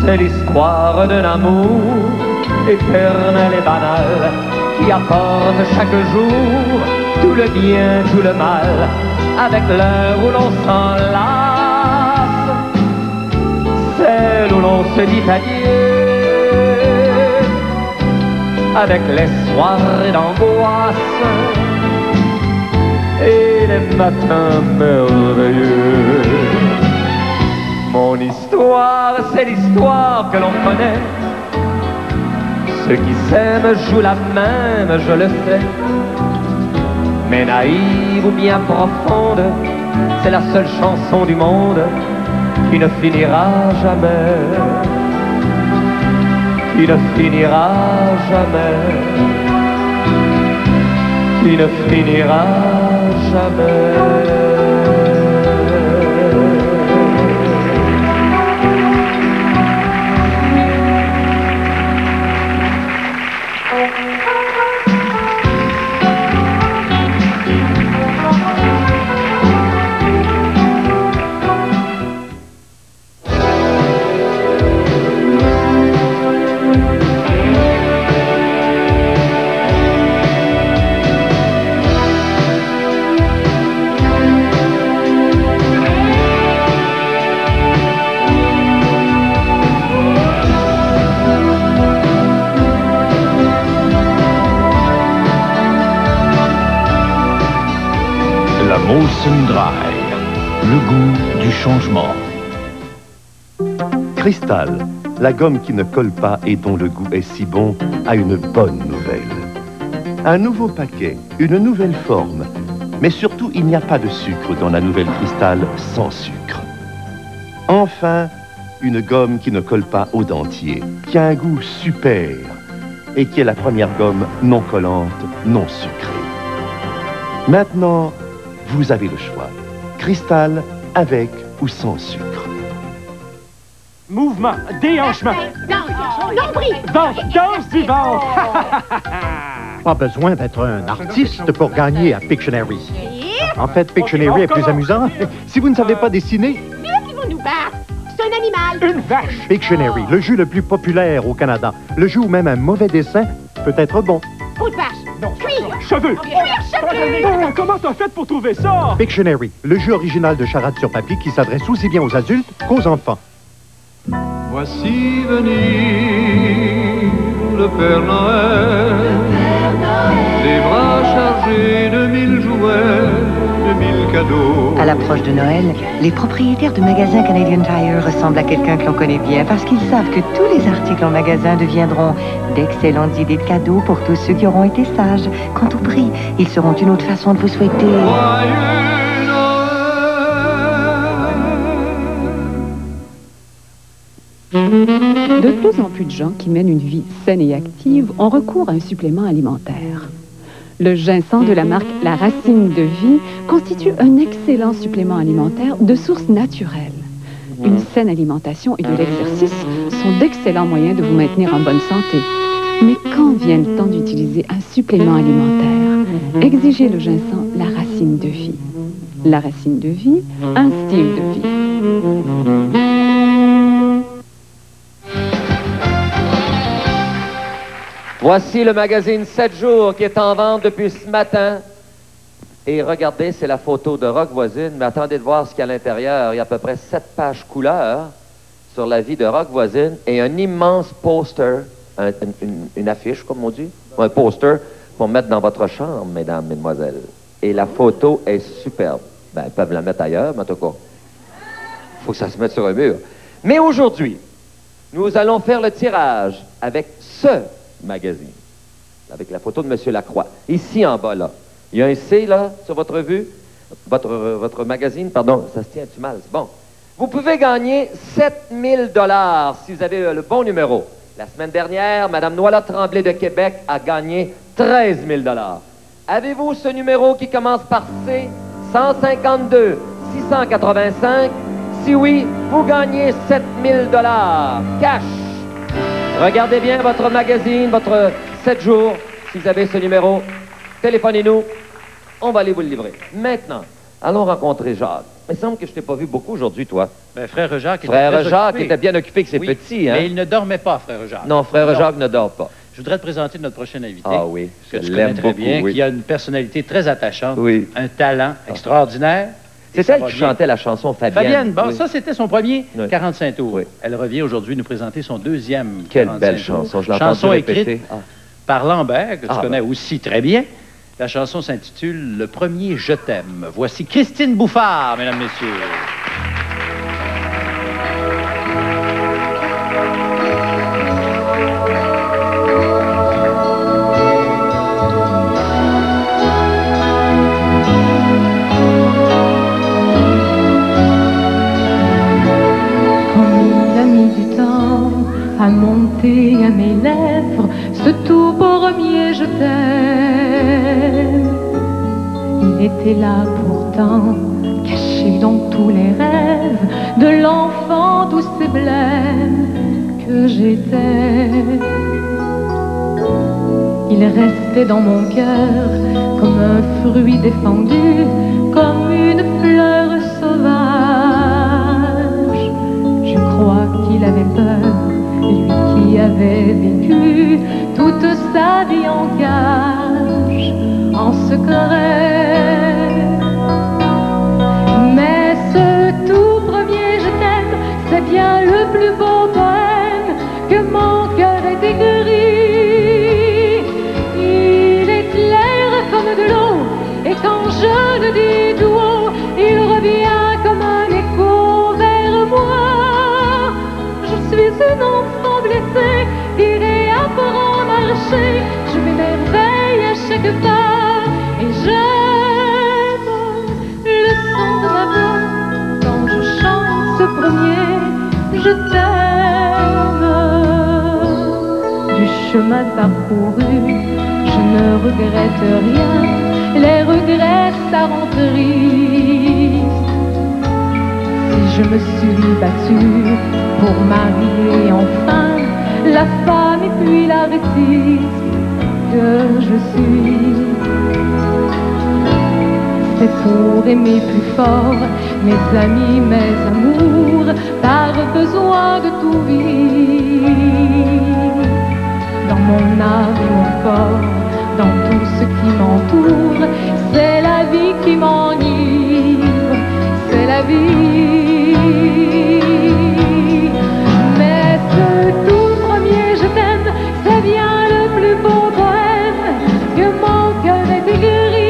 C'est l'histoire d'un amour éternel et banal, qui apporte chaque jour tout le bien, tout le mal, avec l'heure où l'on s'enlace, celle où l'on se dit adieu, avec les soirées d'angoisse et les matins merveilleux. Mon histoire, c'est l'histoire que l'on connaît. Ceux qui s'aiment jouent la même, je le sais. Mais naïve ou bien profonde, c'est la seule chanson du monde qui ne finira jamais. Qui ne finira jamais. Qui ne finira jamais. Molson Dry, le goût du changement. Cristal, la gomme qui ne colle pas et dont le goût est si bon, a une bonne nouvelle. Un nouveau paquet, une nouvelle forme, mais surtout il n'y a pas de sucre dans la nouvelle Cristal sans sucre. Enfin, une gomme qui ne colle pas au dentier, qui a un goût super et qui est la première gomme non collante, non sucrée. Maintenant, vous avez le choix. Cristal avec ou sans sucre. Mouvement, déhanchement. Nombril. Danse du ventre. Pas besoin d'être un artiste pour gagner à Pictionary. En fait, Pictionary est plus amusant. Si vous ne savez pas dessiner... C'est eux qui vont nous battre. C'est un animal. Une vache. Pictionary, le jeu le plus populaire au Canada. Le jeu où même un mauvais dessin peut être bon. Peau de vache. Non. Cuir. Cheveux. Cuir chevelu. Comment t'as fait pour trouver ça? Pictionary, le jeu original de charade sur papier qui s'adresse aussi bien aux adultes qu'aux enfants. Voici venir le Père Noël, des bras chargés de 1000 jouets, de 1000 cadeaux. À l'approche de Noël, les propriétaires de magasins Canadian Tire ressemblent à quelqu'un que l'on connaît bien parce qu'ils savent que tous les articles en magasin deviendront d'excellentes idées de cadeaux pour tous ceux qui auront été sages. Quant au prix, ils seront une autre façon de vous souhaiter... De plus en plus de gens qui mènent une vie saine et active ont recours à un supplément alimentaire. Le ginseng de la marque La Racine de Vie constitue un excellent supplément alimentaire de source naturelle. Une saine alimentation et de l'exercice sont d'excellents moyens de vous maintenir en bonne santé. Mais quand vient le temps d'utiliser un supplément alimentaire, exigez le ginseng La Racine de Vie. La Racine de Vie, un style de vie. Voici le magazine 7 jours qui est en vente depuis ce matin. Et regardez, c'est la photo de Rock Voisine. Mais attendez de voir ce qu'il y a à l'intérieur. Il y a à peu près 7 pages couleurs sur la vie de Rock Voisine et un immense poster, une affiche, comme on dit, un poster pour mettre dans votre chambre, mesdames, mesdemoiselles. Et la photo est superbe. Ben, ils peuvent la mettre ailleurs, mais en tout cas, il faut que ça se mette sur un mur. Mais aujourd'hui, nous allons faire le tirage avec ce magazine, avec la photo de M. Lacroix. Ici, en bas, là. Il y a un C, là, sur votre vue. Votre magazine, pardon. Ça se tient-tu mal? C'est bon. Vous pouvez gagner 7 000 $ si vous avez le bon numéro. La semaine dernière, Mme Noëlla Tremblay de Québec a gagné 13 000 $. Avez-vous ce numéro qui commence par C, 152 685? Si oui, vous gagnez 7 000 $ cash. Regardez bien votre magazine, votre 7 jours. Si vous avez ce numéro, téléphonez-nous. On va aller vous le livrer. Maintenant, allons rencontrer Jacques. Il me semble que je t'ai pas vu beaucoup aujourd'hui, toi. Ben, frère Jacques était bien occupé avec ses petits, hein? Mais il ne dormait pas, frère Jacques. Non, frère Jacques ne dort pas. Je voudrais te présenter notre prochain invité. Ah oui, que tu connais très bien, qui a une personnalité très attachante, un talent extraordinaire. C'est elle qui chantait la chanson Fabienne. Fabienne, bon, ça c'était son premier 45 tours. Elle revient aujourd'hui nous présenter son deuxième 45 Quelle belle chanson, je l'ai chanson entendu écrite répéter. par Lambert, que tu connais aussi très bien. La chanson s'intitule « Le premier je t'aime ». Voici Christine Bouffard, mesdames, messieurs. à monter à mes lèvres ce tout premier je t'aime. Il était là pourtant, caché dans tous les rêves de l'enfant douce et blême que j'étais. Il restait dans mon cœur comme un fruit défendu, comme une fleur sauvage. Je crois qu'il avait peur, lui qui avait vécu toute sa vie en cage, en secret. Mais ce tout premier je t'aime, c'est bien le plus beau poème que mon cœur ait écrit. Il est clair comme de l'eau, et quand je le dis tout haut, il revient comme un écho vers moi. Je suis une enfant blessée qui réapprend à marcher. Je m'émerveille à chaque pas et j'aime le son de ma voix quand je chante ce premier je t'aime. Du chemin parcouru, je ne regrette rien, les regrets ça rend triste. Si je me suis battue pour marier enfin la femme et puis l'artiste que je suis, c'est pour aimer plus fort mes amis, mes amours, par besoin de tout vivre. Dans mon âme et mon corps, dans tout ce qui m'entoure, c'est la vie qui m'enivre, c'est la vie. Mais ce tout premier je t'aime, c'est bien le plus beau poème que mon cœur ait écrit.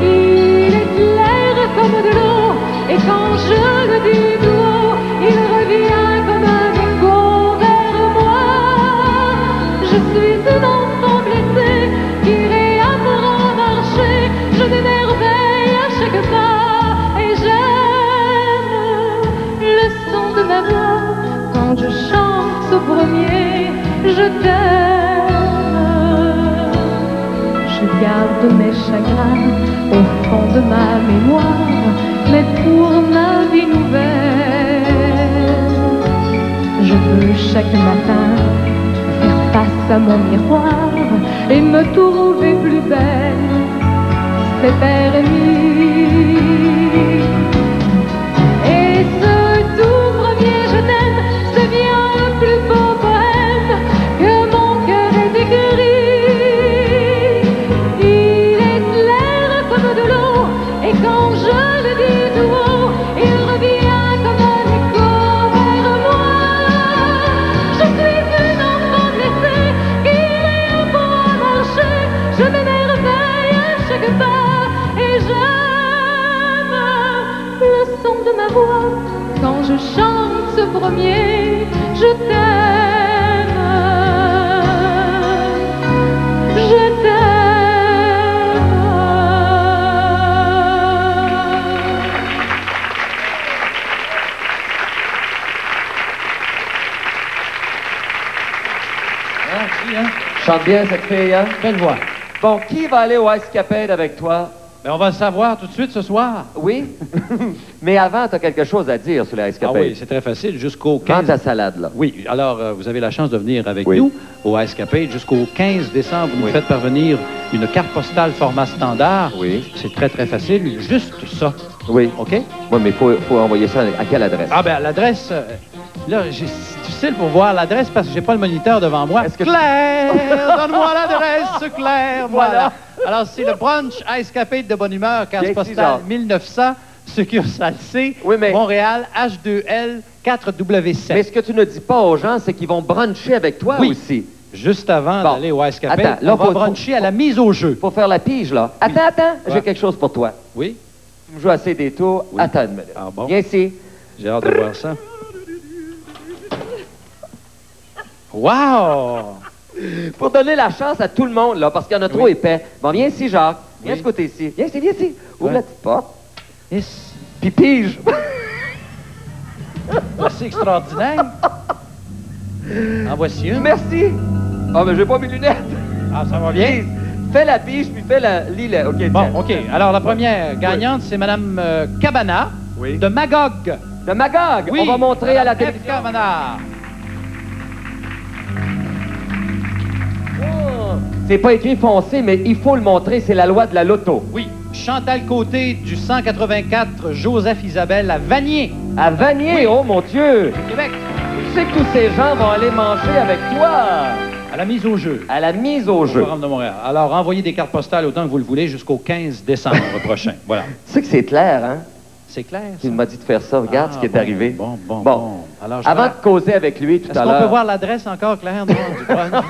Il est clair comme de l'eau, et quand je le dis tout haut, il revient comme un écho vers moi. Je suis une enfant blessée qui réapprend à marcher. Je m'émerveille à chaque pas et j'aime le son de ma voix quand je chante ce premier je t'aime. Je garde mes chagrins au fond de ma mémoire, mais pour ma vie nouvelle, je veux chaque matin faire face à mon miroir et me trouver plus belle, c'est permis. Et ce tout premier je t'aime, c'est bien le plus beau poème que mon cœur ait écrit. Il est clair comme de l'eau, et quand je le dis tout haut, il revient comme un écho vers moi. Je suis une enfant blessée qui réapprend à marcher. Je m'émerveille à chaque pas et j'aime le son de ma voix quand je chante ce premier je t'aime. Je t'aime. Chante bien cette fille, hein? Belle voix. Bon, qui va aller au Ice Capade avec toi? Ben, on va le savoir tout de suite ce soir. Oui? Mais avant, tu as quelque chose à dire sur le Ice Ah Capade. oui, c'est très facile. Jusqu'au 15... Prends ta salade, là. Oui, alors vous avez la chance de venir avec Oui. nous au Ice Capade. Jusqu'au 15 décembre, vous nous faites parvenir une carte postale format standard. Oui. C'est très, très facile. Juste ça. Oui. OK? Oui, mais il faut envoyer ça à quelle adresse? Ah ben l'adresse... là, c'est difficile pour voir l'adresse parce que j'ai pas le moniteur devant moi. Claire! Donne-moi l'adresse, Claire! Voilà. Alors, c'est le brunch Ice Capade de bonne humeur, carte Bien, postale César. 1900, succursale C, Oui, mais- Montréal, H2L 4W7. Mais ce que tu ne dis pas aux gens, c'est qu'ils vont bruncher avec toi Oui. aussi. Juste avant Bon. d'aller au Ice Capade, Attends, là, on va faut- bruncher à la mise au jeu. Pour faire la pige, là. Attends, j'ai Ouais. quelque chose pour toi. Oui? Tu me joues assez des tours. Attends une minute. Ah bon? Viens ici. J'ai hâte de voir ça. Wow! Pour donner la chance à tout le monde, là, parce qu'il y en a trop épais. Bon, viens ici, Jacques. Viens Oui. ce côté-ci. Viens ici, viens ici. Ouvre Ouais. la petite porte. Yes. Puis pige. C'est extraordinaire. En voici une. Merci. Ah, mais j'ai pas mes lunettes. Ah, ça va bien. Please. Fais la biche, puis fais la... lis-le. OK, Bon, tiens. OK. Alors, la première gagnante, c'est Mme Cabana de Magog. De Magog? Oui. On va montrer à la F. télévision. Cabana. Oh. C'est pas écrit foncé, mais il faut le montrer. C'est la loi de la loto. Oui. Chantal Côté du 184 Joseph Isabelle à Vanier. À Vanier? Oui. Oh, mon Dieu! Québec. Tu sais que tous ces gens vont aller manger avec toi. À la mise au jeu. À la mise au jeu. Au Forum de Montréal. Alors, envoyez des cartes postales autant que vous le voulez jusqu'au 15 décembre prochain. Voilà. Tu sais que c'est clair, hein? C'est clair, ça? Il m'a dit de faire ça. Regarde ce qui est arrivé. Bon. Alors, avant de causer avec lui tout à l'heure... Est-ce qu'on peut voir l'adresse encore, Claire? Non, du brunch?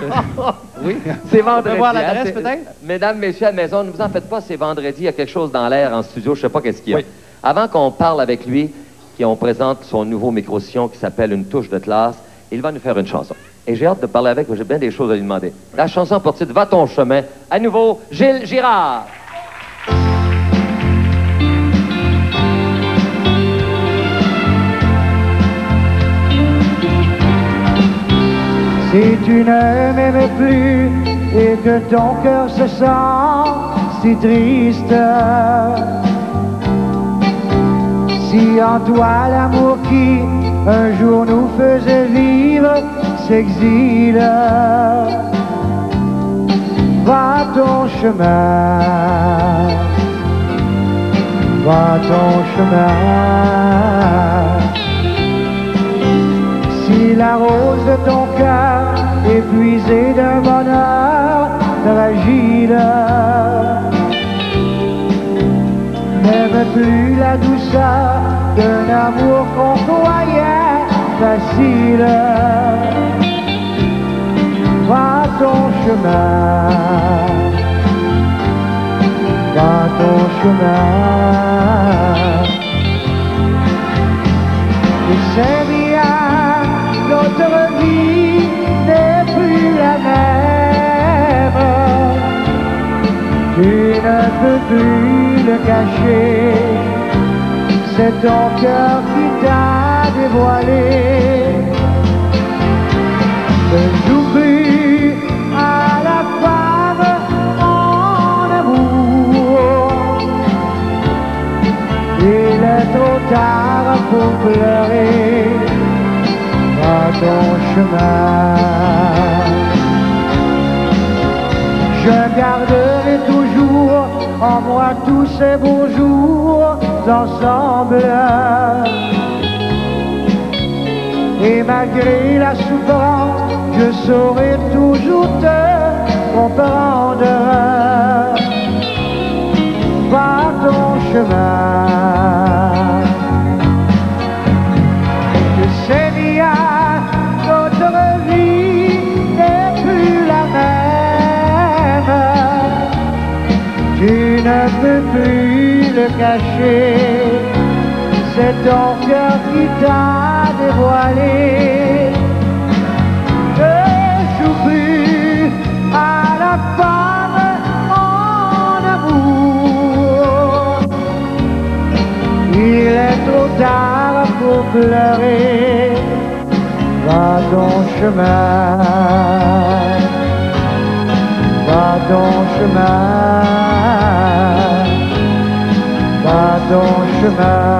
Oui. C'est vendredi. On peut voir l'adresse, peut-être? Mesdames, messieurs à la maison, ne vous en faites pas, c'est vendredi. Il y a quelque chose dans l'air en studio. Je ne sais pas qu'est-ce qu'il y a. Oui. Avant qu'on parle avec lui, qu'on présente son nouveau micro-sillon qui s'appelle Une touche de classe, il va nous faire une chanson. Et j'ai hâte de parler avec, j'ai bien des choses à lui demander. La chanson pour titre Va ton chemin. À nouveau, Gilles Girard. Si tu ne m'aimes plus et que ton cœur se sent si triste, si en toi l'amour qui un jour nous faisait vivre s'exile, va ton chemin, va ton chemin. Si la rose de ton cœur, épuisée d'un bonheur fragile, n'aime plus la douceur d'un amour qu'on croyait facile, va ton chemin, va ton chemin. Tu sais bien, notre vie n'est plus la même. Tu ne peux plus le cacher, c'est ton cœur qui t'a dévoilé. Ne joue plus à la femme en amour. Il est trop tard pour pleurer, va ton chemin. Je garderai toujours en moi tous ces beaux jours ensemble. Et malgré la souffrance, je saurai toujours te comprendre. Va ton chemin. Je sais bien, notre vie n'est plus la même. Tu ne peux plus le cacher, c'est ton cœur qui t'a dévoilé. Ne joue plus à la femme en amour. Il est trop tard pour pleurer, va ton chemin, va ton chemin, va ton chemin.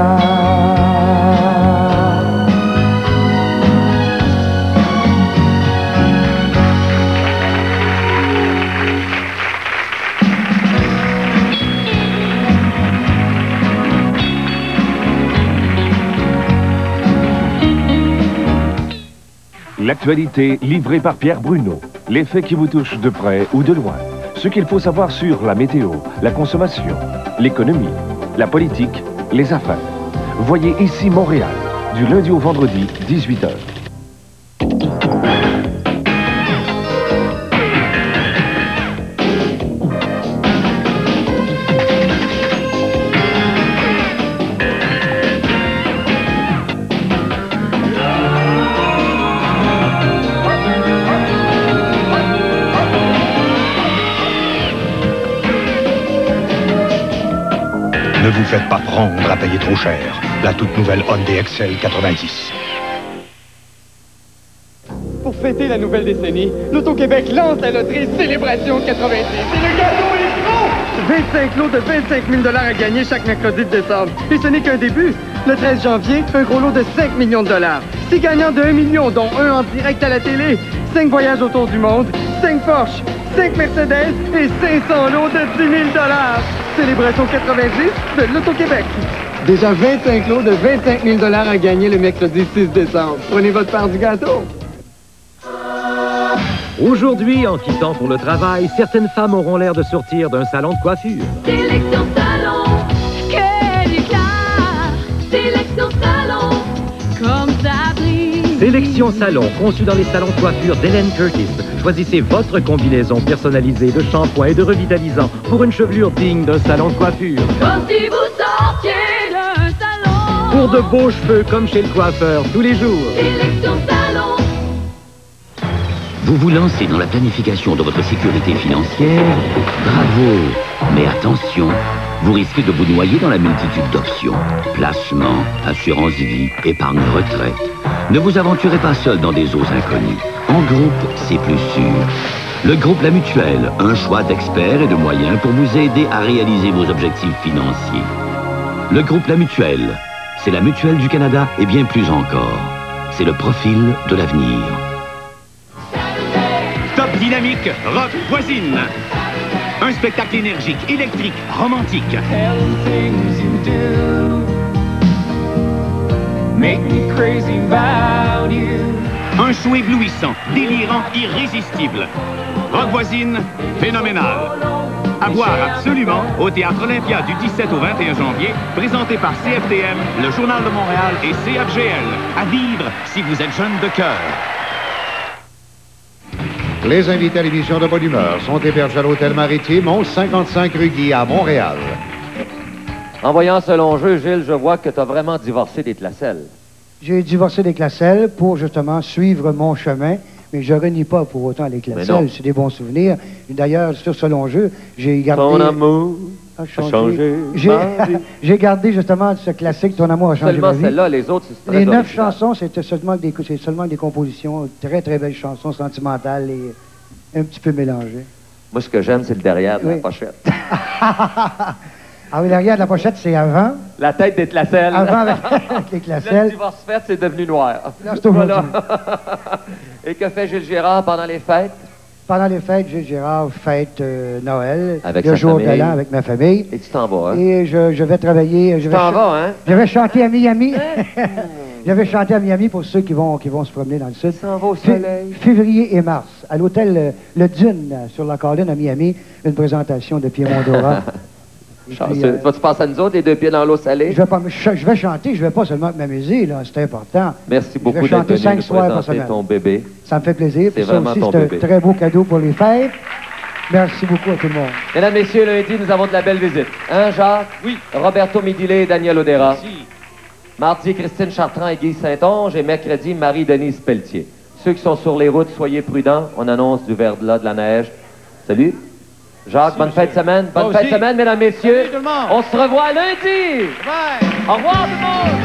L'actualité livrée par Pierre Bruno. Les faits qui vous touchent de près ou de loin. Ce qu'il faut savoir sur la météo, la consommation, l'économie, la politique, les affaires. Voyez ici Montréal, du lundi au vendredi, 18h. Ne vous faites pas prendre à payer trop cher. La toute nouvelle Hyundai Excel 90. Pour fêter la nouvelle décennie, l'Auto-Québec lance la loterie Célébration 90. Et le gâteau est gros! 25 lots de 25 000 $ à gagner chaque mercredi de décembre. Et ce n'est qu'un début. Le 13 janvier, un gros lot de 5 millions de $. 6 gagnants de 1 million, dont un en direct à la télé. 5 voyages autour du monde, 5 Porsche, 5 Mercedes et 500 lots de 10 000 $. Célébration 90 de l'Auto-Québec. Déjà 25 lots de 25 000 $ à gagner le mercredi 6 décembre. Prenez votre part du gâteau. Aujourd'hui, en quittant pour le travail, certaines femmes auront l'air de sortir d'un salon de coiffure. Sélection salon, quel éclat! Sélection salon, comme ça brille. Sélection salon, conçue dans les salons de coiffure d'Hélène Curtis. Choisissez votre combinaison personnalisée de shampoing et de revitalisant pour une chevelure digne d'un salon de coiffure. Comme si vous sortiez d'un salon. Pour de beaux cheveux comme chez le coiffeur tous les jours. Sélection salon. Vous vous lancez dans la planification de votre sécurité financière? Bravo! Mais attention, vous risquez de vous noyer dans la multitude d'options. Placement, assurance vie, épargne retraite. Ne vous aventurez pas seul dans des eaux inconnues. En groupe, c'est plus sûr. Le groupe La Mutuelle, un choix d'experts et de moyens pour vous aider à réaliser vos objectifs financiers. Le groupe La Mutuelle, c'est la Mutuelle du Canada et bien plus encore. C'est le profil de l'avenir. Top dynamique, rock voisine. Un spectacle énergique, électrique, romantique. Un show éblouissant, délirant, irrésistible. Rock voisine, phénoménal. À voir absolument au Théâtre Olympia du 17 au 21 janvier, présenté par CFTM, le Journal de Montréal et CFGL. À vivre si vous êtes jeune de cœur. Les invités à l'émission de Bonne Humeur sont hébergés à l'Hôtel Maritime, 1155 rue Guy à Montréal. En voyant ce long jeu, Gilles, je vois que tu as vraiment divorcé des Classelles. J'ai divorcé des Classelles pour justement suivre mon chemin, mais je renie pas pour autant les Classelles. C'est des bons souvenirs. Et d'ailleurs, sur ce long jeu, j'ai gardé... Ton amour a changé. J'ai gardé justement ce classique, Ton amour a changé ma vie. Seulement celle-là, les autres, c'est très Les 9 original. chansons, c'est seulement des compositions, très très belles chansons sentimentales et un petit peu mélangées. Moi, ce que j'aime, c'est le derrière de la pochette. Ah oui, l'arrière de la pochette, c'est avant. La tête des Classelles. Avant avec les Classelles. Le divorce fait, c'est devenu noir. Là, c'est aujourd'hui. Et que fait Gilles Gérard pendant les fêtes? Pendant les fêtes, Gilles Gérard fête Noël, avec le jour de l'an avec ma famille. Et tu t'en vas, hein? Et je vais travailler. Tu t'en vas, hein? Je vais chanter à Miami. Je vais chanter à Miami pour ceux qui vont se promener dans le sud. Ça va au soleil. Février et mars, à l'hôtel Le Dune, sur la colline à Miami, une présentation de Pierre Mondora. Chanceux. Vas-tu passer à nous autres, les deux pieds dans l'eau salée? Je vais chanter, je vais pas seulement m'amuser, là, c'est important. Merci beaucoup d'être venu nous 5 soirs présenter ton bébé. Ça me fait plaisir. C'est ça vraiment aussi, ton c'est bébé. un très beau cadeau pour les fêtes. Merci beaucoup à tout le monde. Mesdames, Messieurs, lundi, nous avons de la belle visite. Hein, Jacques? Oui. Roberto Midilé et Daniel Odera. Merci. Mardi, Christine Chartrand et Guy Saint-Onge. Et mercredi, Marie-Denise Pelletier. Ceux qui sont sur les routes, soyez prudents. On annonce du verglas, de la neige. Salut. Jacques, bonne fête de semaine. Bonne fête de semaine, mesdames, messieurs. Salut tout le monde. On se revoit lundi. Bye. Au revoir, tout le monde.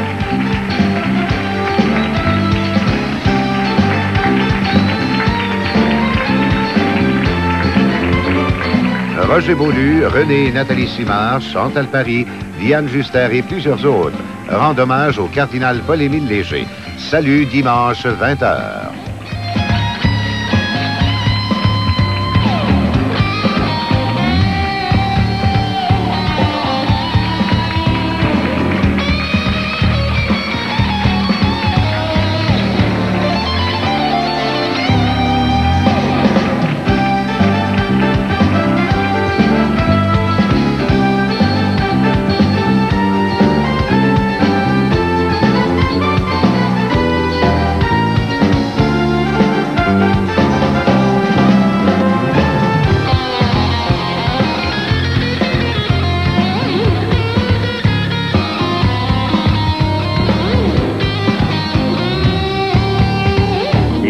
Roger Beaulieu, René et Nathalie Simard, Chantal Paris, Diane Juster et plusieurs autres rendent hommage au cardinal Paul-Émile Léger. Salut, dimanche, 20h.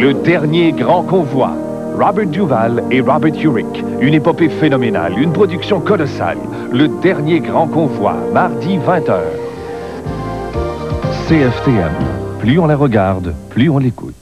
Le dernier grand convoi. Robert Duvall et Robert Urich. Une épopée phénoménale, une production colossale. Le dernier grand convoi, mardi 20h. CFTM. Plus on la regarde, plus on l'écoute.